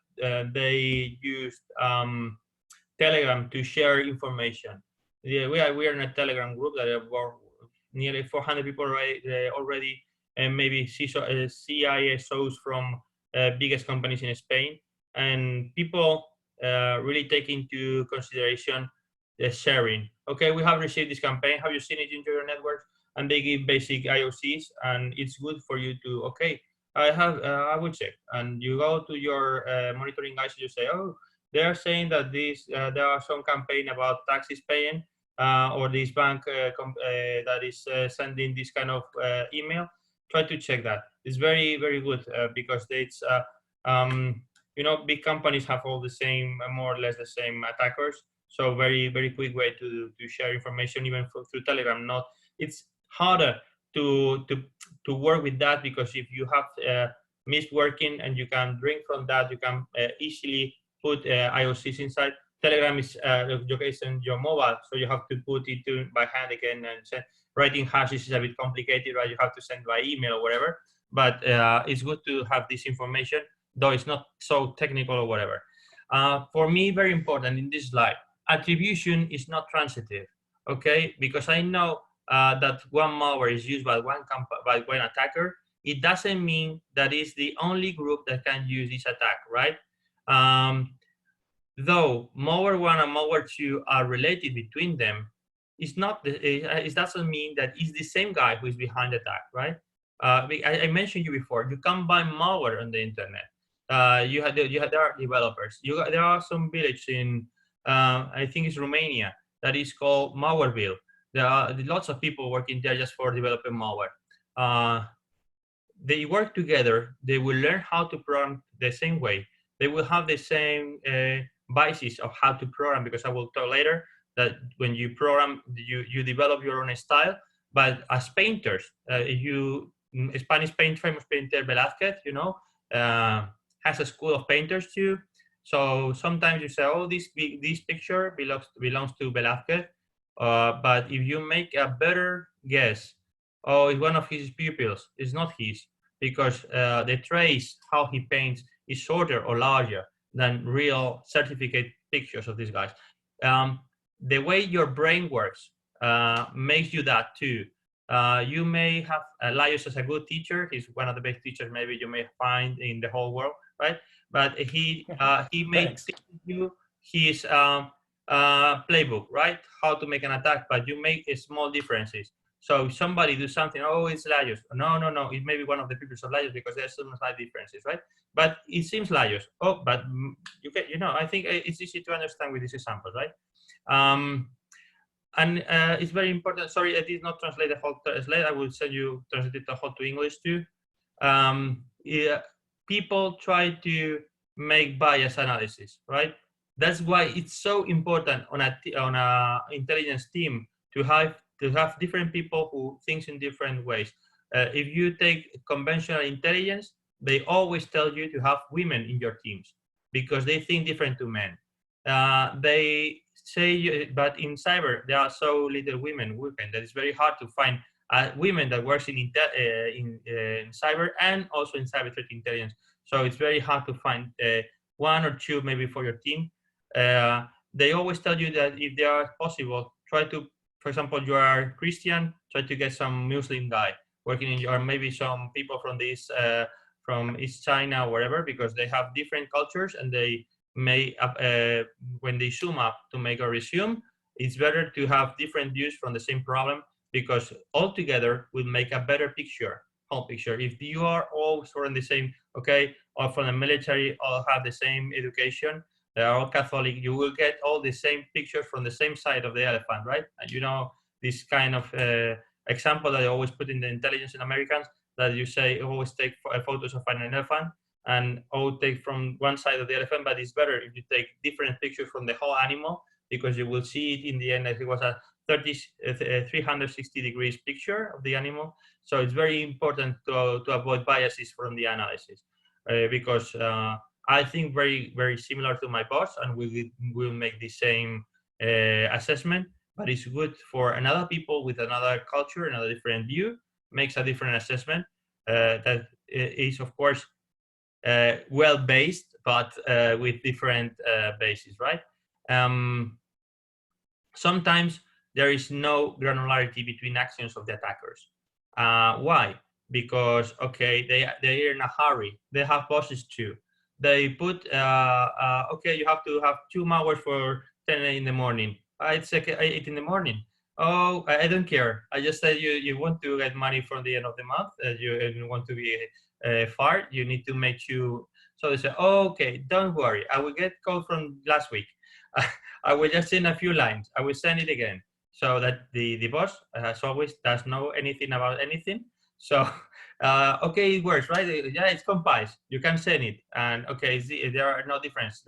they used Telegram to share information. Yeah, we are in a Telegram group that have nearly 400 people already, and maybe CISOs from biggest companies in Spain, and people really take into consideration the sharing. Okay, we have received this campaign. Have you seen it into your network? And they give basic IOCs, and it's good for you to, okay, I will check. And you go to your monitoring guys, and you say, oh, they are saying that there are some campaign about taxes paying, or this bank that is sending this kind of email. Try to check that. It's very, very good because it's you know, big companies have all the same, more or less the same attackers. So very, very quick way to share information, even through Telegram. Not, it's harder to work with that, because if you have missed working and you can drink from that, you can easily put IOCs inside. Telegram is location your mobile, so you have to put it by hand again, and send. Writing hashes is a bit complicated, right? You have to send by email or whatever. But it's good to have this information, though it's not so technical or whatever. For me, very important in this slide, attribution is not transitive, okay? Because I know that one malware is used by one attacker. It doesn't mean that it's the only group that can use this attack, right? Though malware 1 and malware 2 are related between them, it's not. It doesn't mean that it's the same guy who is behind the attack, right? I mentioned you before. You can buy malware on the internet. There are developers. There are some village in I think it's Romania that is called Malwareville. There are lots of people working there just for developing malware. They work together. They will learn how to program the same way. They will have the same basis of how to program, because I will talk later that when you program, you develop your own style. But as painters, Spanish famous painter Velázquez, you know, has a school of painters too. So sometimes you say, oh, this picture belongs to Velázquez. But if you make a better guess, oh, it's one of his pupils, it's not his, because the trace how he paints is shorter or larger than real certificate pictures of these guys. The way your brain works makes you that too. You may have Laius as a good teacher. He's one of the best teachers maybe you may find in the whole world, right? But he may teach you his playbook, right? How to make an attack, but you make small differences. So if somebody do something, oh, it's Laius. No, it may be one of the pupils of Laius, because there's some slight differences, right? But it seems Laius. Oh, but you know, I think it's easy to understand with this example, right? And it's very important. Sorry, I did not translate the whole slide. I will send you translate the whole to English too. Yeah, people try to make bias analysis, right? That's why it's so important on a intelligence team to have different people who think in different ways. If you take conventional intelligence, they always tell you to have women in your teams because they think different to men. They say, but in cyber there are so little women that it's very hard to find women that works in cyber and also in cyber threat intelligence. So it's very hard to find one or two maybe for your team. They always tell you that if they are possible, try to, for example, you are Christian, try to get some Muslim guy working in, or maybe some people from this from East China or wherever, because they have different cultures and they may when they zoom up to make a resume, it's better to have different views from the same problem, because altogether will make a better picture, whole picture. If you are all sort of the same, okay, or from the military, all have the same education, they are all Catholic, you will get all the same pictures from the same side of the elephant, right? And you know, this kind of example that I always put in the intelligence in Americans, that you say always take photos of an elephant and all take from one side of the elephant, but it's better if you take different pictures from the whole animal, because you will see it in the end that it was a 360 degrees picture of the animal. So it's very important to avoid biases from the analysis, because I think very, very similar to my boss, and we will make the same assessment, but it's good for another people with another culture, another different view, makes a different assessment that is, of course, well-based, but with different bases, right? Sometimes there is no granularity between actions of the attackers. Why? because okay, they're in a hurry. They have bosses too. They put okay, you have to have 2 hours for 10 in the morning. It's like 8 in the morning. Oh, I don't care. I just said you want to get money from the end of the month. You want to be fired. You need to make you. So they say, oh, okay, don't worry. I will get call from last week. I will just send a few lines. I will send it again. So that the boss, as always, does know anything about anything. So okay, it works, right? Yeah, it compiles. You can send it, and okay, there are no difference.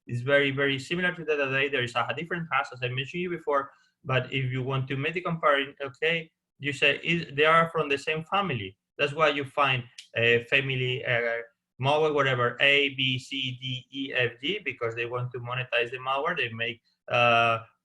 It's very similar to the other day. There is a different hash, as I mentioned you before. But if you want to make the comparison, okay, you say they are from the same family. That's why you find a family malware, whatever, A, B, C, D, E, F, G, because they want to monetize the malware. They make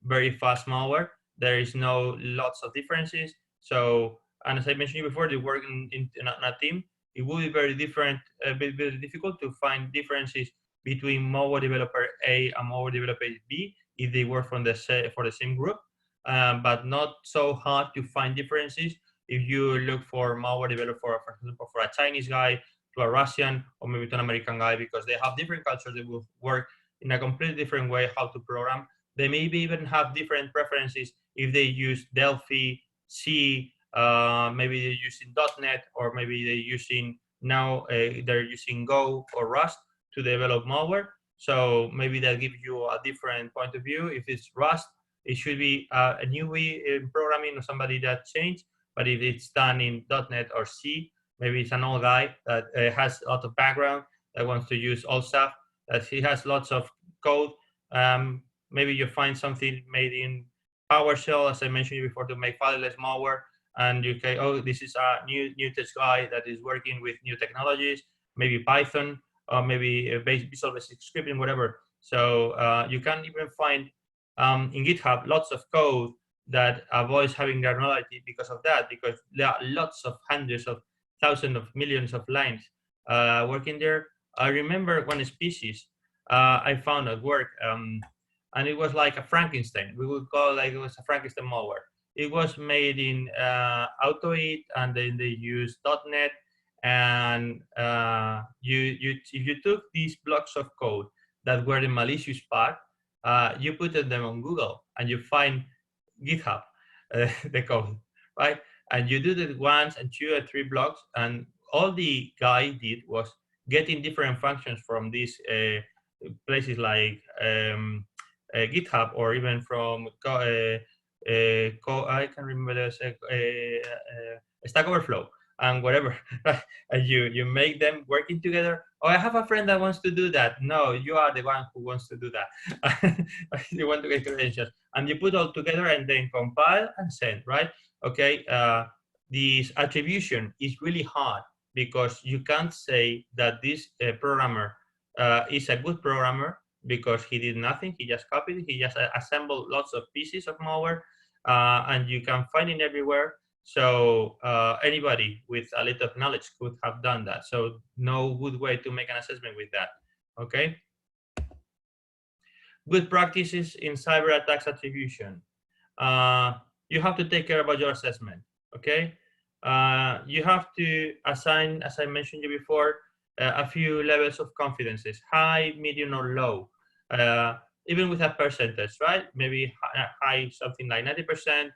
very fast malware. There is no lots of differences. So, and as I mentioned before, they work in a team. It will be very different, very difficult to find differences between malware developer A and malware developer B if they work from for the same group, but not so hard to find differences if you look for malware developer, for example, for a Chinese guy to a Russian or maybe to an American guy, because they have different cultures. They will work in a completely different way how to program. They maybe even have different preferences if they use Delphi, C, maybe they're using .NET, or maybe they're using now they're using Go or Rust to develop malware. So maybe that gives you a different point of view. If it's Rust, it should be a newbie in programming or somebody that changed. But if it's done in .NET or C, maybe it's an old guy that has a lot of background that wants to use old stuff, that he has lots of code. Maybe you find something made in PowerShell, as I mentioned before, to make fileless malware, and you say, oh, this is a new test guy that is working with new technologies, maybe Python, or maybe Visual Basic Scripting, whatever. So you can even find in GitHub lots of code that avoids having granularity because of that, because there are lots of hundreds of thousands of millions of lines working there. I remember one species I found at work, and it was like a Frankenstein. We would call it like it was a Frankenstein malware. It was made in Autoit, and then they used .NET. And if you took these blocks of code that were the malicious part, you put them on Google and you find GitHub, the code, right? And you do that once and 2 or 3 blocks, and all the guy did was getting different functions from these places like GitHub, or even from I can remember Stack Overflow and whatever. And you make them working together. Oh, I have a friend that wants to do that. No, you are the one who wants to do that. You want to get credentials, and you put all together and then compile and send, right? Okay. This attribution is really hard because you can't say that this programmer is a good programmer because he did nothing. He just copied. He just assembled lots of pieces of malware, and you can find it everywhere. So anybody with a little knowledge could have done that. So no good way to make an assessment with that. Okay. Good practices in cyber attacks attribution. You have to take care about your assessment. Okay. You have to assign, as I mentioned you before, a few levels of confidences: high, medium, or low. Even with a percentage, right? Maybe high, something like 90%,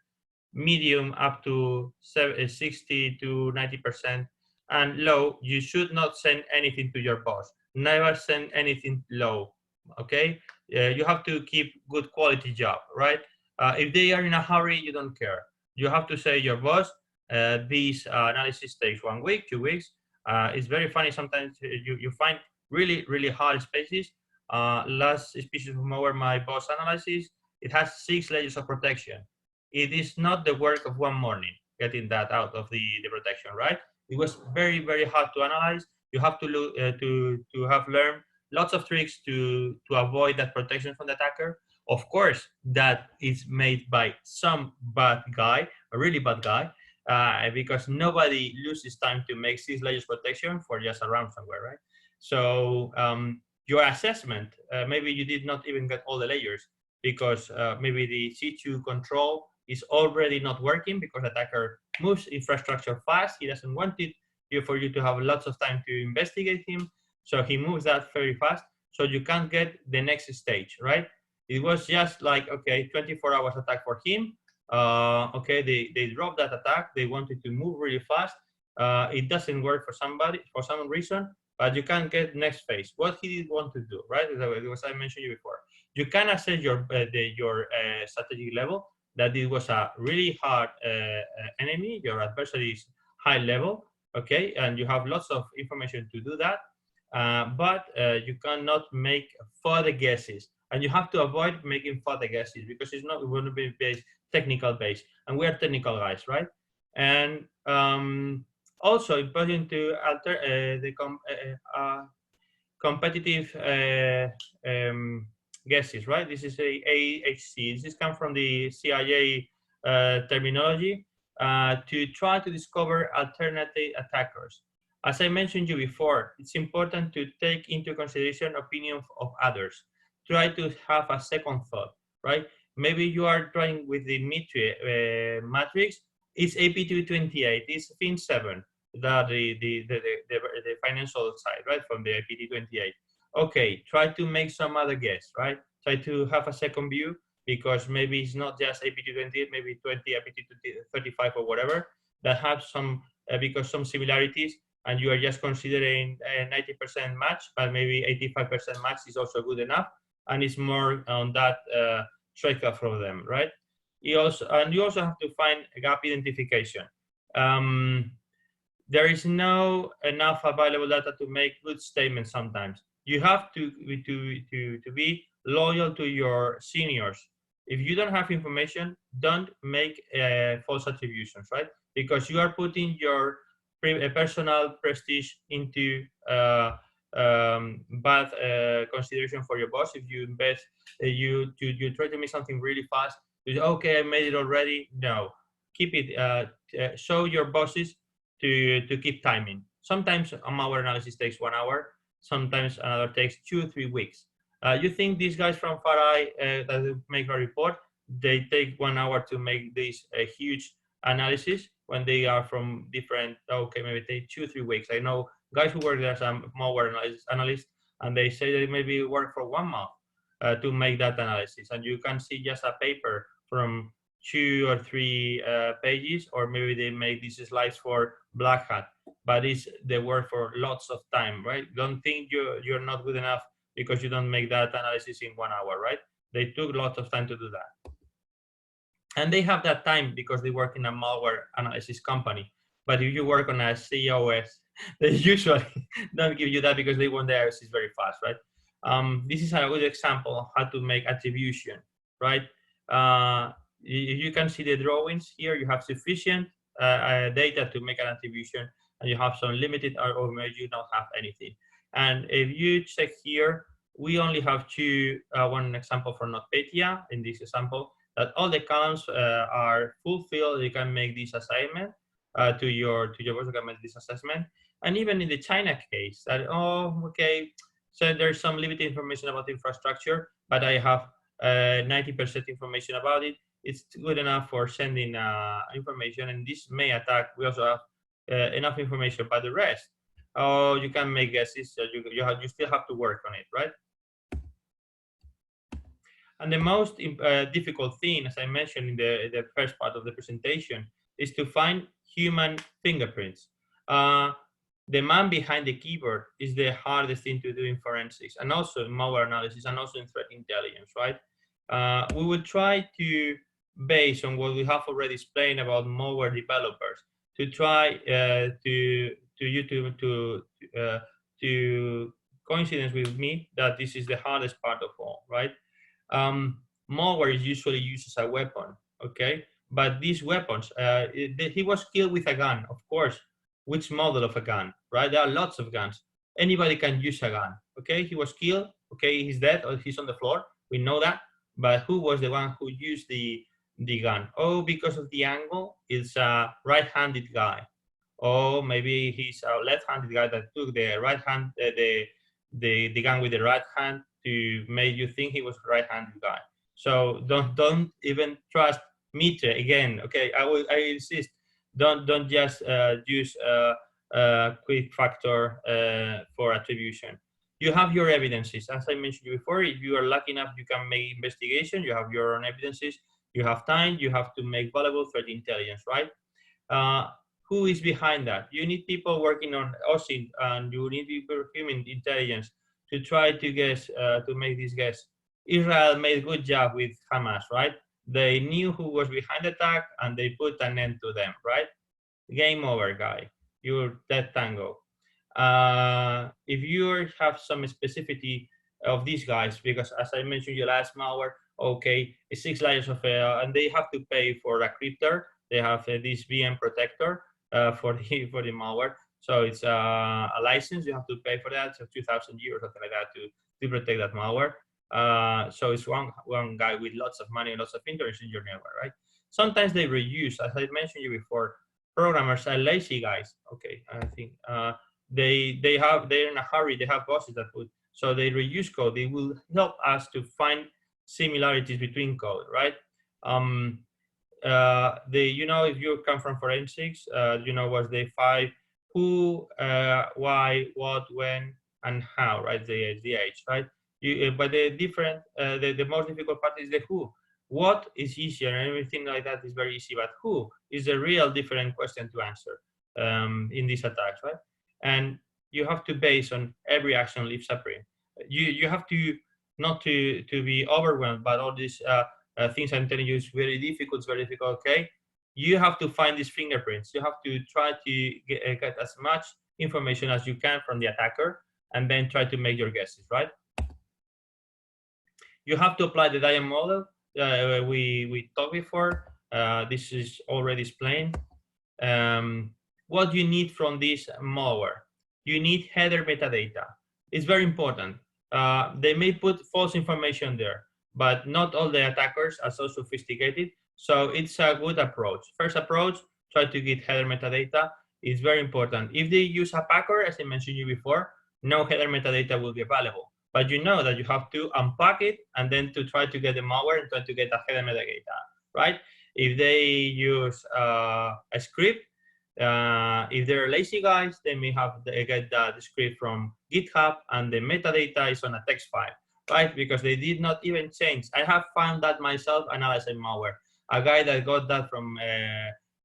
medium up to 60 to 90%, and low, you should not send anything to your boss. Never send anything low, okay? You have to keep good quality job, right? If they are in a hurry, you don't care. You have to say your boss, this analysis takes 1 week, 2 weeks. It's very funny sometimes you find really hard spaces. Last species of malware my boss analyzes, it has 6 layers of protection. It is not the work of one morning getting that out of the protection, right? It was very hard to analyze. You have to look to have learned lots of tricks to avoid that protection from the attacker. Of course, that is made by some bad guy, a really bad guy, because nobody loses time to make 6 layers protection for just a ransomware, right? So your assessment, maybe you did not even get all the layers because maybe the C2 control is already not working because attacker moves infrastructure fast. He doesn't want it for you to have lots of time to investigate him. So he moves that very fast. So you can't get the next stage, right? It was just like, okay, 24 hours attack for him. Okay, they dropped that attack. They wanted to move really fast. It doesn't work for somebody, for some reason, but you can get next phase. What he did want to do, right? As I mentioned you before, you can assess your strategic level, that it was a really hard enemy. Your adversary is high level, okay, and you have lots of information to do that, but you cannot make further guesses, and you have to avoid making further guesses because it will not be based technical based, and we are technical guys, right? And also important to alter the competitive guesses, right? This is a AHC. This comes from the CIA terminology to try to discover alternative attackers. As I mentioned you before, it's important to take into consideration opinion of others. Try to have a second thought, right? Maybe you are trying with the matrix. It's AP228. It's FIN7. The financial side, right, from the APT28. Okay, try to make some other guess, right? Try to have a second view, because maybe it's not just APT28, maybe 20, APT35 or whatever, that have some, because some similarities, and you are just considering a 90% match, but maybe 85% match is also good enough, and it's more on that tradecraft from them, right? You also have to find a gap identification. There is no enough available data to make good statements sometimes. You have to be loyal to your seniors. If you don't have information, don't make false attributions, right? Because you are putting your personal prestige into bad consideration for your boss. If you invest, you try to make something really fast, okay, I made it already. No, keep it, show your bosses to keep timing. Sometimes malware analysis takes 1 hour, sometimes another takes 2-3 weeks. You think these guys from FARI that make a report, they take 1 hour to make this huge analysis when they are from different, okay, maybe take 2-3 weeks. I know guys who work as a malware analyst, and they say they maybe work for 1 month to make that analysis. And you can see just a paper from 2 or 3 pages, or maybe they make these slides for Black Hat, but they work for lots of time, right? Don't think you're not good enough because you don't make that analysis in 1 hour, right? They took lots of time to do that. And they have that time because they work in a malware analysis company. But if you work on a COS, they usually don't give you that because they want the analysis very fast, right? This is a good example of how to make attribution, right? You can see the drawings here. You have sufficient data to make an attribution, and you have some limited, or maybe you don't have anything. And if you check here, we only have one example for NotPetya in this example, that all the columns are fulfilled. You can make this assignment to your boss. You can make this assessment. And even in the China case, that, oh, okay, so there's some limited information about the infrastructure, but I have 90% information about it. It's good enough for sending information, and this may attack. We also have enough information, but the rest, oh, you can make guesses. So you still have to work on it, right? And the most difficult thing, as I mentioned in the first part of the presentation, is to find human fingerprints. The man behind the keyboard is the hardest thing to do in forensics, and also in malware analysis, and also in threat intelligence, right? We will try to, based on what we have already explained about malware developers, to try to coincidence with me that this is the hardest part of all, right? Malware is usually used as a weapon, okay? But these weapons, he was killed with a gun, of course. Which model of a gun, right? There are lots of guns. Anybody can use a gun, okay? He was killed, okay, he's dead, or he's on the floor, we know that. But who was the one who used the gun? Oh, because of the angle, it's a right-handed guy. Oh, maybe he's a left-handed guy that took the right hand, the gun with the right hand to make you think he was a right-handed guy. So don't even trust Mitre again. Okay, I insist. Don't just use quick factor for attribution. You have your evidences. As I mentioned before, if you are lucky enough, you can make investigation. You have your own evidences. You have time. You have to make valuable threat intelligence, right? Who is behind that? You need people working on OSINT, and you need people human intelligence to try to guess, to make this guess. Israel made a good job with Hamas, right? They knew who was behind the attack and they put an end to them, right? Game over, guy. You're dead tango. If you have some specificity of these guys, because as I mentioned, your last malware, okay, it's 6 layers of, and they have to pay for a crypter. They have this VM protector for the malware. So it's a license. You have to pay for that, so 2,000 euros, something like that, to protect that malware. So it's one guy with lots of money and lots of interest in your network, right? Sometimes they reuse, as I mentioned you before, programmers are lazy guys. Okay, I think they're in a hurry. They have bosses that put, so they reuse code. They will help us to find similarities between code, right? You know, if you come from forensics, you know what's the 5 who, why, what, when, and how, right? The H, right? But the different, the most difficult part is the who. What is easier, and everything like that is very easy, but who is a real different question to answer in these attacks, right? And you have to base on every action leaves a print. You have to not to be overwhelmed by all these things I'm telling you. Is very difficult. It's very difficult. Okay, you have to find these fingerprints. You have to try to get as much information as you can from the attacker, and then try to make your guesses, right? You have to apply the diamond model we talked before. This is already explained. What you need from this malware? You need header metadata. It's very important. They may put false information there, but not all the attackers are so sophisticated. So it's a good approach. First approach, try to get header metadata. It's very important. If they use a packer, as I mentioned you before, no header metadata will be available. But you know that you have to unpack it and then to try to get the malware and try to get a header metadata, right? If they use a script, if they're lazy guys, they may have get the script from GitHub and the metadata is on a text file, right? Because they did not even change. I have found that myself analyzing malware. A guy that got that from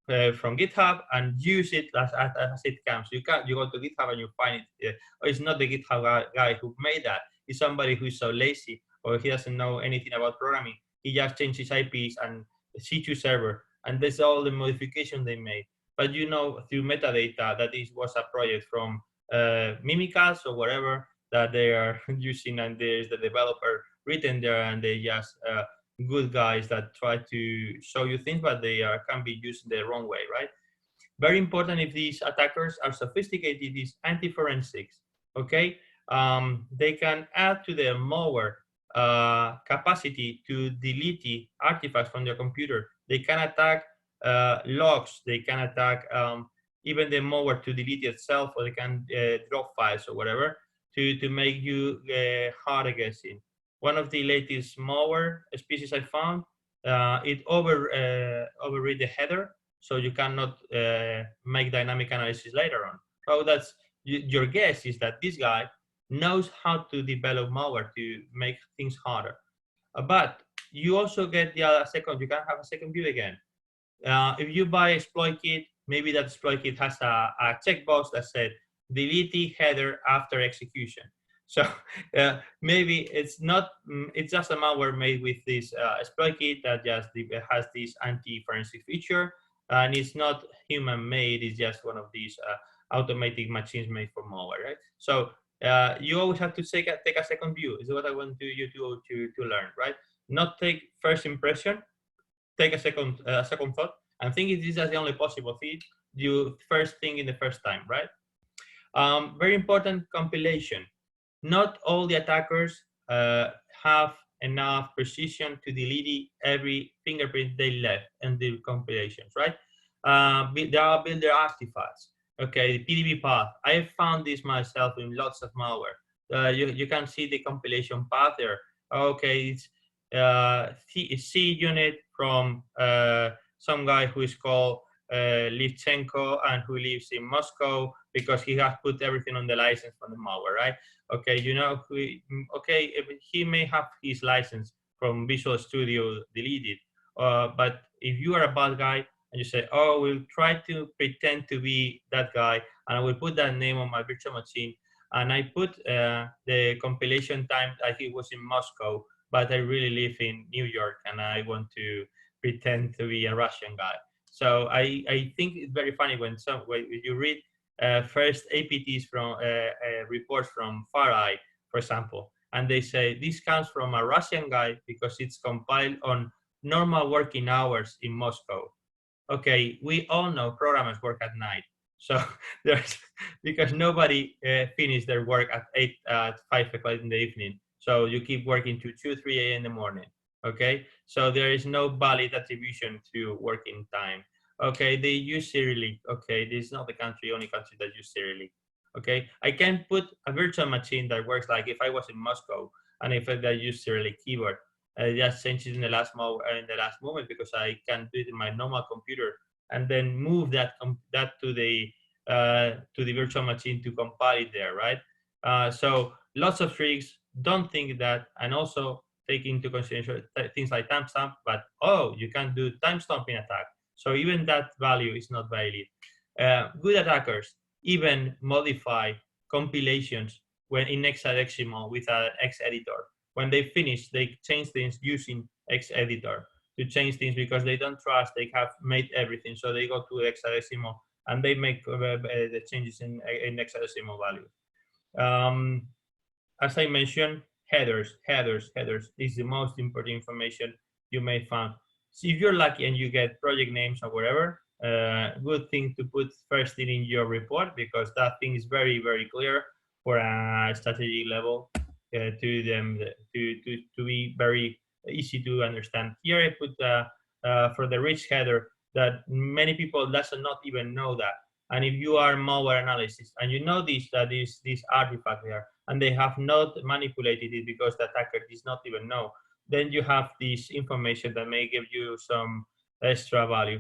GitHub and use it as it comes. You go to GitHub and you find it. It's not the GitHub guy who made that. It's somebody who is so lazy or he doesn't know anything about programming. He just changed his IPs and C2 server, and that's all the modification they made. But you know, through metadata, that this was a project from Mimikatz or whatever that they are using, and there's the developer written there, and they just good guys that try to show you things, but they can be used the wrong way, right? Very important if these attackers are sophisticated is anti-forensics, okay? They can add to their malware capacity to delete artifacts from their computer. They can attack logs, they can attack even the malware to delete itself, or they can drop files or whatever to make you hard guessing. One of the latest malware species I found, it overread the header, so you cannot make dynamic analysis later on. So that's your guess is that this guy knows how to develop malware to make things harder. But you also get the other second, you can have a second view again. If you buy exploit kit, maybe that exploit kit has a checkbox that said delete the header after execution. So maybe it's not, it's just a malware made with this exploit kit that just has this anti-forensic feature, and it's not human made, it's just one of these automatic machines made for malware, right? So you always have to take a second view. Is what I want you to learn, right? Not take first impression, take a second thought, and think this is the only possible thing. You first think in the first time, right? Very important, compilation. Not all the attackers have enough precision to delete every fingerprint they left in the compilations, right? They are builder artifacts. Okay, the PDB path. I have found this myself in lots of malware. You can see the compilation path there. Okay, it's C unit from some guy who is called Livchenko and who lives in Moscow because he has put everything on the license from the malware, right? Okay, you know, okay, he may have his license from Visual Studio deleted, but if you are a bad guy and you say, oh, we'll try to pretend to be that guy and I will put that name on my virtual machine, and I put the compilation time, I think it was in Moscow, but I really live in New York and I want to pretend to be a Russian guy. So I think it's very funny when you read first APTs from reports from FARI, for example, and they say this comes from a Russian guy because it's compiled on normal working hours in Moscow. Okay, we all know programmers work at night, so there's because nobody finished their work at 5 o'clock in the evening, so you keep working to 2, 3 a.m. in the morning. Okay, so there is no valid attribution to working time. Okay, they use Cyrillic. Okay, this is not the only country that use Cyrillic. Okay, I can put a virtual machine that works like if I was in Moscow and if I use Cyrillic keyboard. Just changed it in the last moment because I can do it in my normal computer and then move that to the virtual machine to compile it there, right? So lots of tricks. Don't think that, and also take into consideration things like timestamp. But oh, you can do timestamping attack. So even that value is not valid. Good attackers even modify compilations when in hexadecimal with an X editor. When they finish, they change things using X editor to change things because they don't trust they have made everything. So they go to hexadecimal and they make the changes in hexadecimal value. As I mentioned, headers is the most important information you may find. So if you're lucky and you get project names or whatever, good thing to put first in your report because that thing is very, very clear for a strategy level to them to be very easy to understand. Here I put for the rich header that many people does not even know that. And if you are malware analysis and you know this artifact there and they have not manipulated it because the attacker does not even know, then you have this information that may give you some extra value.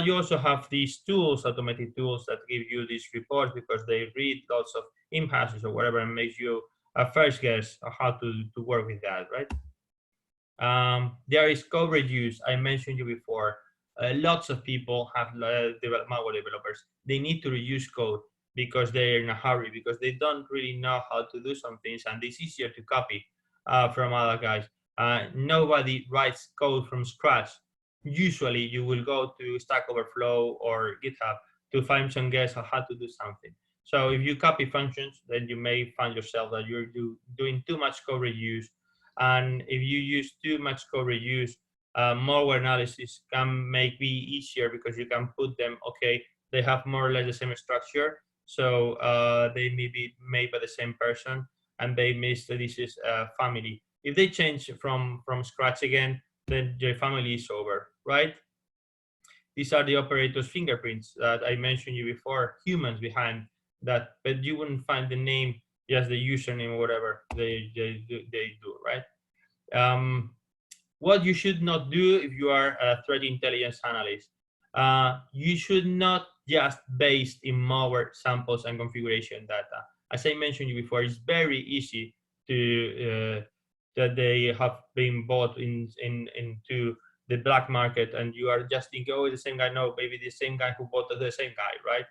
You also have these tools, automated tools that give you these reports because they read lots of impasses or whatever and makes you a first guess on how to work with that, right? There is code reuse. I mentioned you before. Lots of people have malware developers. They need to reuse code because they're in a hurry because they don't really know how to do some things and it's easier to copy from other guys. Nobody writes code from scratch. Usually you will go to Stack Overflow or GitHub to find some guess on how to do something. So if you copy functions, then you may find yourself that you're doing too much code reuse. And if you use too much code reuse, malware analysis can be easier because you can put them, okay, they have more or less the same structure. So they may be made by the same person and they miss that this is a family. If they change from scratch again, then your family is over, right? These are the operator's fingerprints that I mentioned you before, humans behind that, but you wouldn't find the name, just the username or whatever they do, right? What you should not do if you are a threat intelligence analyst, you should not just based in malware samples and configuration data. As I mentioned you before, it's very easy to that they have been bought into the black market, and you are just thinking, oh, the same guy. No, maybe the same guy who bought the same guy, right?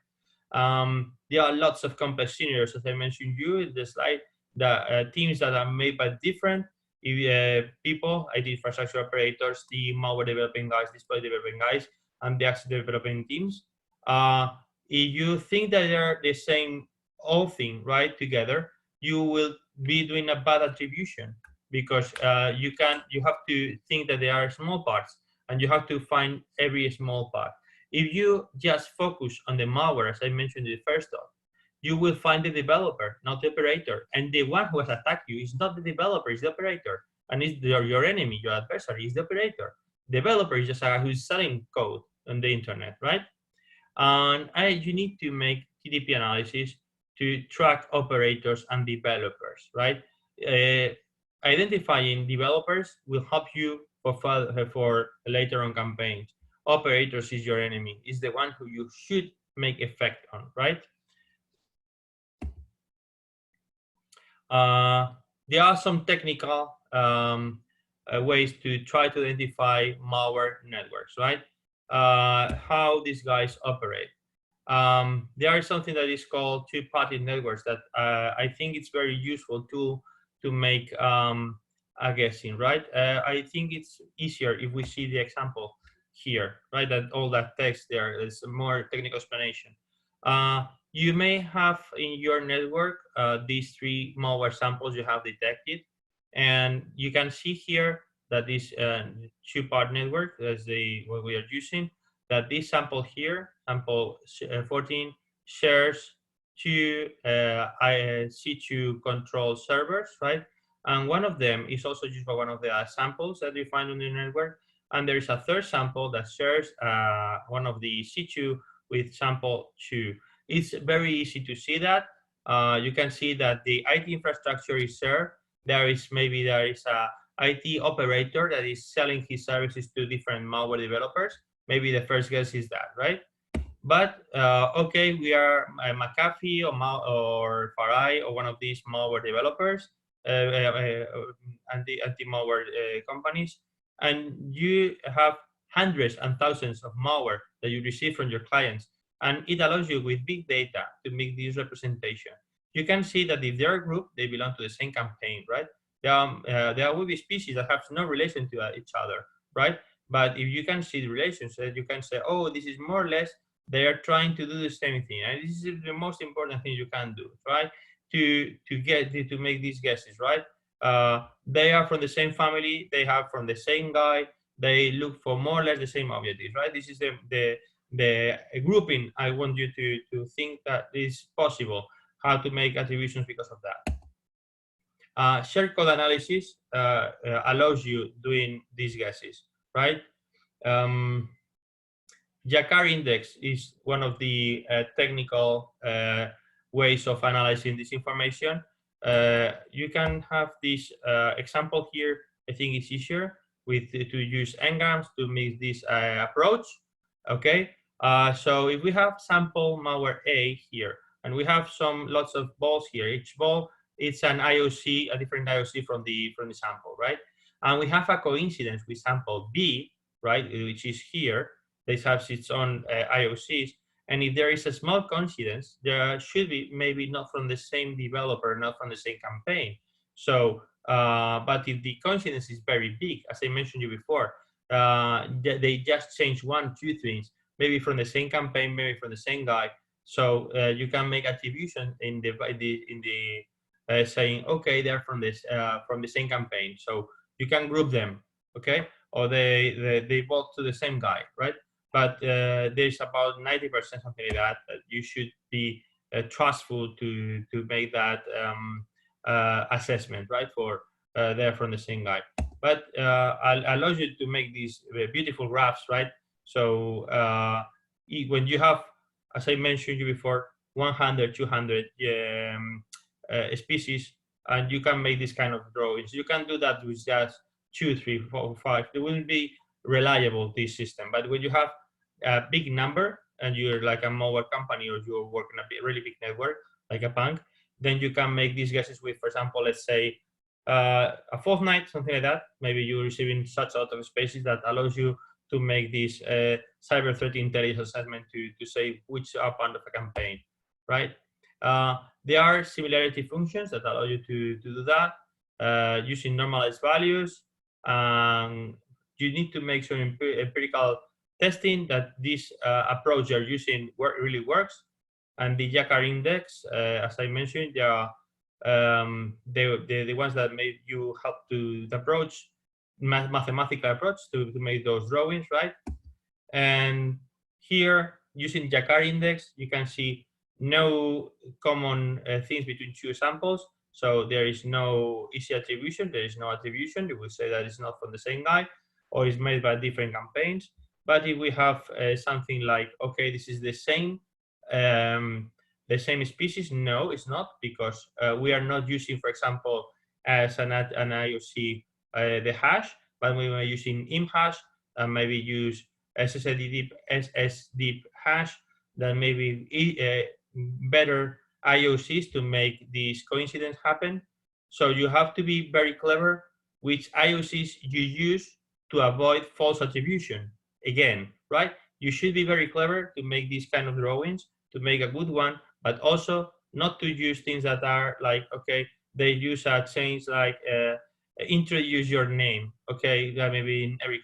There are lots of complex scenarios, as I mentioned you in the slide. The teams that are made by different people, IT infrastructure operators, the malware developing guys, display developing guys, and the actual developing teams. If you think that they're the same all thing, right, together, you will be doing a bad attribution because you have to think that they are small parts and you have to find every small part. If you just focus on the malware, as I mentioned in the first talk, you will find the developer, not the operator. And the one who has attacked you is not the developer, it's the operator. And it's your enemy, your adversary is the operator. Developer is just a guy who's selling code on the internet, right? And you need to make TDP analysis to track operators and developers, right? Identifying developers will help you for later on campaigns. Operators is your enemy, is the one who you should make effect on, right? There are some technical ways to try to identify malware networks, right? How these guys operate. There is something that is called two-party networks that I think it's very useful to make a guessing, right? I think it's easier if we see the example here, right? That all that text there is a more technical explanation. You may have in your network these three malware samples you have detected, and you can see here that this two-part network, as what we are using, that this sample here, sample 14, shares two C2 control servers, right? And one of them is also used for one of the samples that you find on the network. And there is a third sample that shares one of the C2 with sample 2. It's very easy to see that. You can see that the IT infrastructure is shared. There is a IT operator that is selling his services to different malware developers. Maybe the first guess is that, right? But okay, we are McAfee or Farai or one of these malware developers, anti-malware companies, and you have hundreds and thousands of malware that you receive from your clients, and it allows you with big data to make this representation. You can see that if they're a group, they belong to the same campaign, right? There will be species that have no relation to each other, right? But if you can see the relationship, you can say, oh, this is more or less, they are trying to do the same thing. And this is the most important thing you can do, right? To make these guesses, right? They are from the same family, they have from the same guy, they look for more or less the same objectives, right? This is the grouping I want you to think that is possible, how to make attributions because of that. Shared code analysis allows you doing these guesses, right? Jacquard index is one of the technical ways of analyzing this information. You can have this example here. I think it's easier to use n-grams to make this approach. Okay, so if we have sample malware A here, and we have lots of balls here, each ball it's an IOC, a different IOC from the sample, right? And we have a coincidence with sample B, right, which is here. This has its own IOCs, and if there is a small coincidence, there should be maybe not from the same developer, not from the same campaign. So, but if the coincidence is very big, as I mentioned you before, they just change 1, 2 things, maybe from the same campaign, maybe from the same guy. So you can make attribution in the saying, okay, they're from the same campaign. So you can group them, okay, or they belong to the same guy, right? But there's about 90% something like that you should be trustful to make that assessment, right? For they're from the same guy. But allows you to make these beautiful graphs, right? So when you have, as I mentioned you before, 100, 200 species, and you can make this kind of drawings. You can do that with just 2, 3, 4, 5. It wouldn't be reliable, this system. But when you have a big number and you're like a malware company or you're working a really big network like a bank, then you can make these guesses with, for example, let's say a fortnight, something like that. Maybe you're receiving such a lot of species that allows you to make this cyber threat intelligence assessment to say which are part of a campaign, right? There are similarity functions that allow you to do that using normalized values. You need to make some empirical testing that this approach you're using really works. And the Jacquard index, as I mentioned, they are the ones that made you help to the approach, mathematical approach to make those drawings, right? And here, using Jacquard index, you can see no common things between two samples. So there is no easy attribution. There is no attribution. You will say that it's not from the same guy or it's made by different campaigns. But if we have something like, okay, this is the same species, no, it's not, because we are not using, for example, as an IOC the hash, but we were using imp hash and maybe use SSD hash, then maybe better IOCs to make these coincidence happen. So you have to be very clever which IOCs you use to avoid false attribution. Again, right? You should be very clever to make these kind of drawings, to make a good one, but also not to use things that are like, okay, they use a change like introduce your name, okay, that maybe in every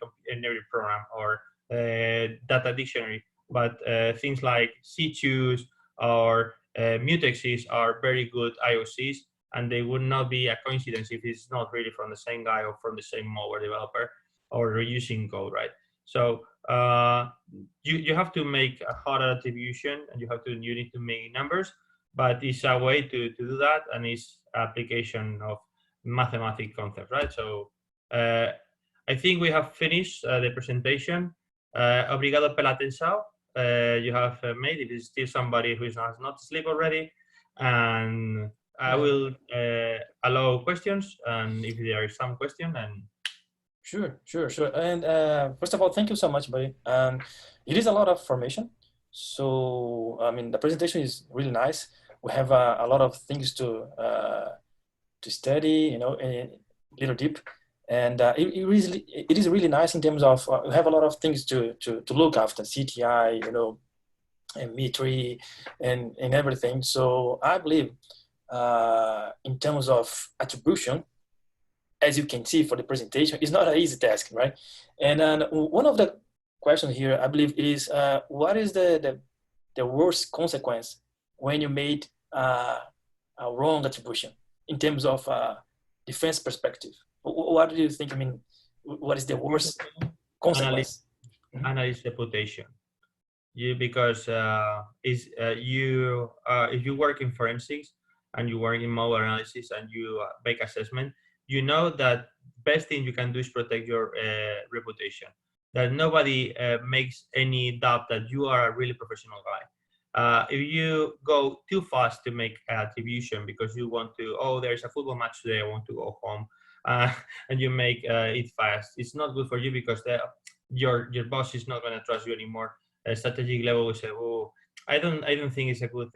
program or data dictionary, but things like C2s or mutexes are very good IOCs, and they would not be a coincidence if it's not really from the same guy or from the same malware developer or reusing code, right? So you have to make a hard attribution, and you need to make numbers, but it's a way to do that, and it's application of mathematical concept, right? So I think we have finished the presentation. Obrigado pela atenção. You have made it. Is still somebody who is not asleep already, and I will allow questions, and if there is some question, and Sure. And first of all, thank you so much, buddy. It is a lot of information. So, I mean, the presentation is really nice. We have a lot of things to study, you know, a little deep. And it is really nice in terms of we have a lot of things to look after, CTI, you know, and M3 and everything. So I believe in terms of attribution, as you can see for the presentation, it's not an easy task, right? And one of the questions here, I believe, is what is the worst consequence when you made a wrong attribution in terms of defense perspective? What do you think? I mean, what is the worst consequence? Analyst reputation. Because if you work in forensics and you work in malware analysis and you make assessment, you know that best thing you can do is protect your reputation. That nobody makes any doubt that you are a really professional guy. If you go too fast to make attribution because you want to, oh, there's a football match today, I want to go home, and you make it fast, it's not good for you because your boss is not going to trust you anymore. Strategic level will say, oh, I don't think it's a good.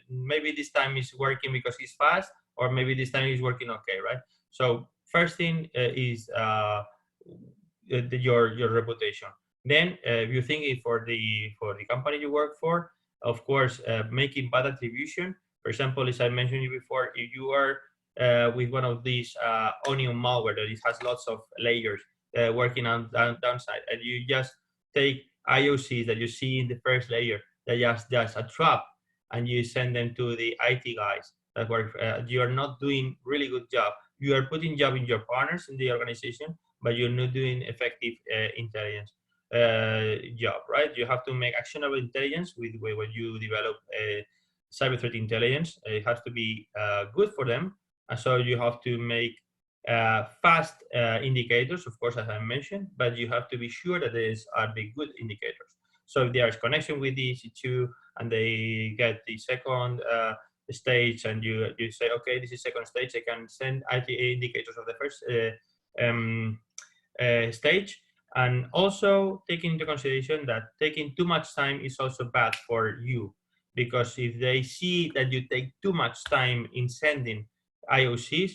Maybe this time is working because it's fast, or maybe this time is working okay, right? So first thing is your reputation. Then you think it for the company you work for, of course, making bad attribution. For example, as I mentioned you before, if you are with one of these onion malware that it has lots of layers working on downside, and you just take IOCs that you see in the first layer that just a trap, and you send them to the IT guys that work. You are not doing really good job. You are putting job in your partners in the organization, but you're not doing effective intelligence job, right? You have to make actionable intelligence with when you develop cyber threat intelligence. It has to be good for them, and so you have to make fast indicators, of course, as I mentioned, but you have to be sure that these are the good indicators. So if there is connection with the EC2 and they get the second stage, and you say, okay, this is second stage, I can send IT indicators of the first stage. And also taking into consideration that taking too much time is also bad for you, because if they see that you take too much time in sending IOCs,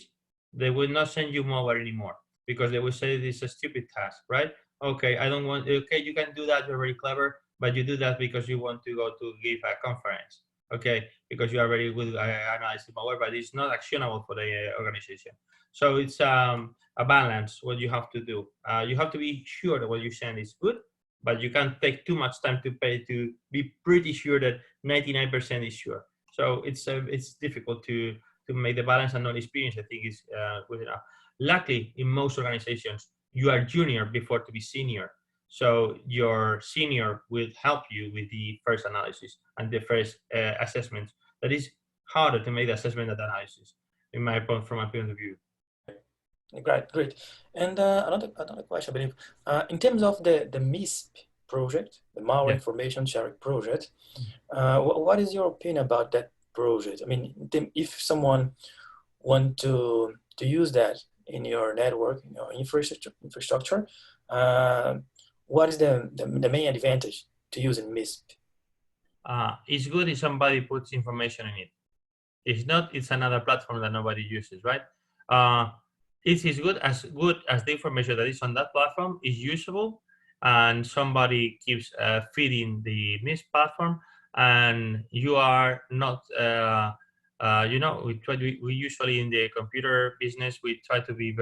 they will not send you malware anymore, because they will say this is a stupid task, right? Okay, I don't want, okay, you can do that, you're very clever, but you do that because you want to go to give a conference, okay, because you are very good at analyzing malware, but it's not actionable for the organization. So it's a balance, what you have to do. You have to be sure that what you send is good, but you can't take too much time to be pretty sure that 99% is sure. So it's difficult to make the balance, and non-experience, I think, is good enough. Luckily, in most organizations, you are junior before to be senior. So your senior will help you with the first analysis and the first assessment. That is harder to make the assessment and analysis, from my point of view. Great. And another question, I believe, in terms of the MISP project, the malware information sharing project, what is your opinion about that project? I mean, if someone want to use that, in your network, in your infrastructure. What is the main advantage to using MISP? It's good if somebody puts information in it. If not, it's another platform that nobody uses, right? It is good as the information that is on that platform is usable, and somebody keeps feeding the MISP platform, and you are not. We usually in the computer business we try to be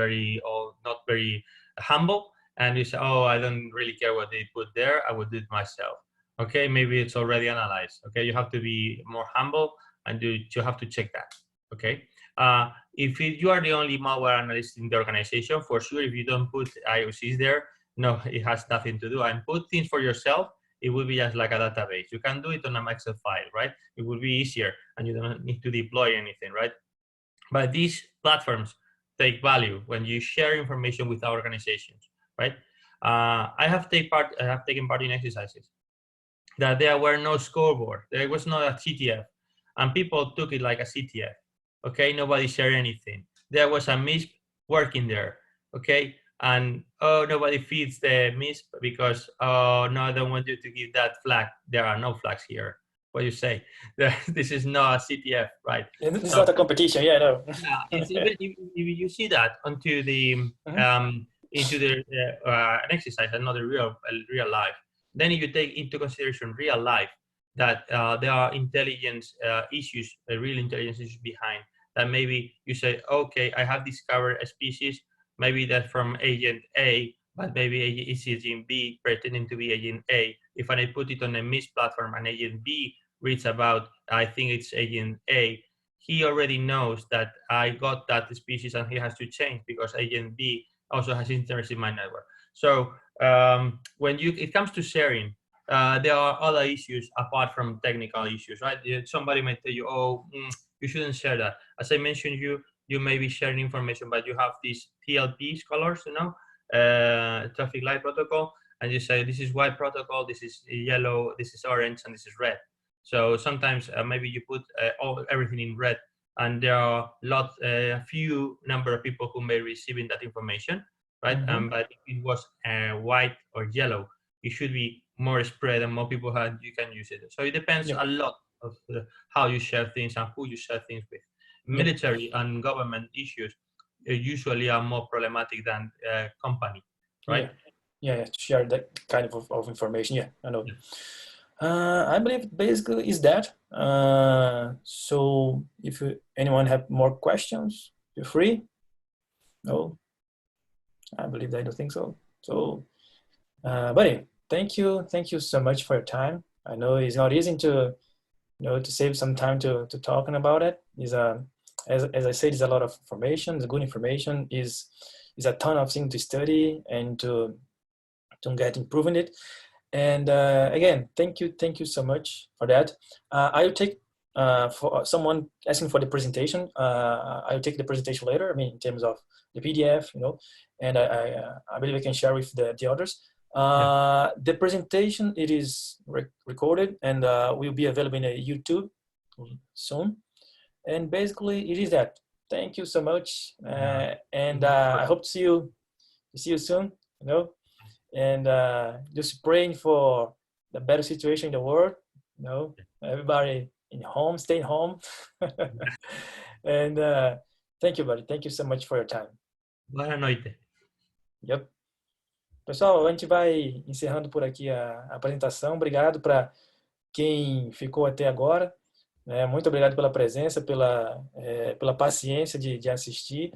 not very humble, and you say, oh, I don't really care what they put there. I would do it myself. Okay, maybe it's already analyzed. Okay, you have to be more humble and you have to check that. Okay, if you are the only malware analyst in the organization, for sure, if you don't put IOCs there, no, it has nothing to do. And put things for yourself, it will be just like a database. You can do it on an Excel file, right? It will be easier, and you don't need to deploy anything, right? But these platforms take value when you share information with our organizations, right? I have taken part in exercises that there were no scoreboard. There was not a CTF, and people took it like a CTF. Okay, nobody shared anything. There was a MISP working there. Okay, and oh, nobody feeds the MISP because oh no, I don't want you to give that flag. There are no flags here. What do you say? This is not a CTF, right? It's not a competition, yeah, no. It's even if you see that onto the into the an exercise, another real life. Then if you take into consideration real life that there are intelligence issues, real intelligence issues behind that. Maybe you say, okay, I have discovered a species, maybe that's from agent A, but maybe it's agent B pretending to be agent A. If I put it on a MIS platform and agent B reads about, I think it's agent A, he already knows that I got that species and he has to change because agent B also has interest in my network. So when it comes to sharing, there are other issues apart from technical issues, right? Somebody might tell you, oh, you shouldn't share that. As I mentioned, you may be sharing information, but you have these TLP colors, traffic light protocol, and you say this is white protocol, this is yellow, this is orange, and this is red. So sometimes maybe you put everything in red, and there are a few number of people who may receiving that information, right? But if it was white or yellow, it should be more spread and more people you can use it. So it depends a lot of how you share things and who you share things with. Military and government issues usually are more problematic than company, right? Yeah, to share that kind of information. Yeah, I know. I believe basically is that. So if anyone have more questions, feel free. No, I believe I don't think so. So, buddy, thank you so much for your time. I know it's not easy to to save some time to talking about it. Is as I said, it's a lot of information. The good information is a ton of things to study and to get improving it. And again, thank you so much for that. I'll take for someone asking for the presentation. I'll take the presentation later. I mean, in terms of the PDF, and I believe I can share with the others. The presentation, it is recorded and will be available in YouTube soon. And basically, it is that. Thank you so much, and I hope to see you soon. And just praying for the better situation in the world. Everybody in home, stay home. And thank you, buddy. Thank you so much for your time. Boa noite. Yep. Pessoal, a gente vai encerrando por aqui a apresentação. Obrigado para quem ficou até agora. Muito obrigado pela presença, pela paciência de assistir.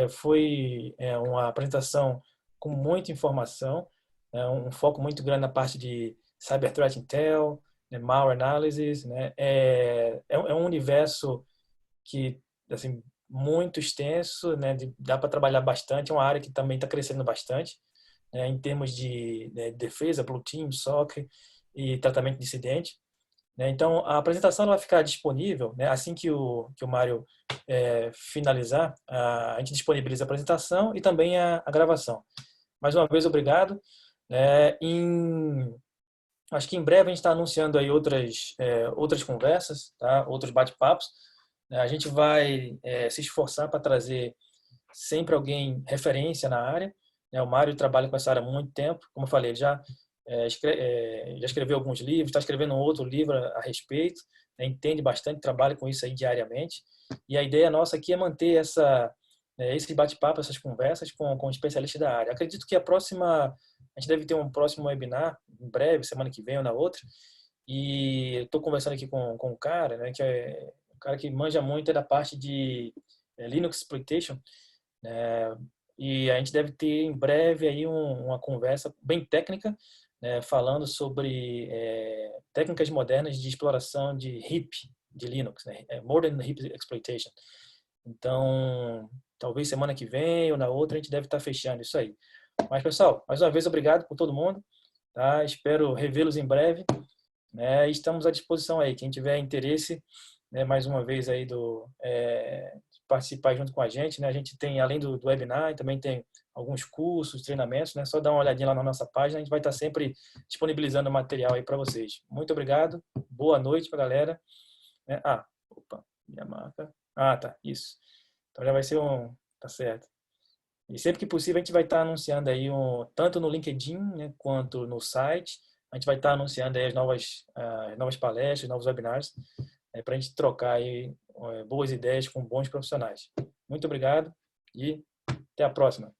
Foi uma apresentação com muita informação, um foco muito grande na parte de Cyber Threat Intel, malware analysis. É um universo que, assim, muito extenso, dá para trabalhar bastante, é uma área que também está crescendo bastante, em termos de defesa, Blue Team, SOC e tratamento de incidente. Então, a apresentação vai ficar disponível, assim que o Mário finalizar, a gente disponibiliza a apresentação e também a gravação. Mais uma vez, obrigado. Acho que em breve a gente está anunciando aí outras conversas, tá? Outros bate-papos. A gente vai se esforçar para trazer sempre alguém referência na área, né? O Mário trabalha com essa área há muito tempo, como eu falei, ele já já escreveu alguns livros, está escrevendo um outro livro a respeito, né? Entende bastante, trabalha com isso aí diariamente. E a ideia nossa aqui é manter esse bate-papo, essas conversas com especialistas da área. Acredito que a gente deve ter um próximo webinar, em breve, semana que vem ou na outra, e estou conversando aqui com um cara, né, que é um cara que manja muito da parte de Linux Exploitation, né, e a gente deve ter em breve aí uma conversa bem técnica, né, falando sobre técnicas modernas de exploração de heap de Linux, né, Modern Heap Exploitation. Então, talvez semana que vem ou na outra a gente deve estar fechando isso aí. Mas, pessoal, mais uma vez, obrigado por todo mundo. Tá? Espero revê-los em breve. Né? Estamos à disposição aí. Quem tiver interesse, né, mais uma vez aí de participar junto com a gente, né? A gente tem, além do webinar, também tem alguns cursos, treinamentos, né? Só dá uma olhadinha lá na nossa página, a gente vai estar sempre disponibilizando material aí para vocês. Muito obrigado, boa noite para a galera. Opa, minha marca. Tá, isso. Então já vai ser tá certo. E sempre que possível a gente vai estar anunciando aí tanto no LinkedIn, né, quanto no site. A gente vai estar anunciando aí as novas palestras, novos webinars, para a gente trocar aí boas ideias com bons profissionais. Muito obrigado e até a próxima.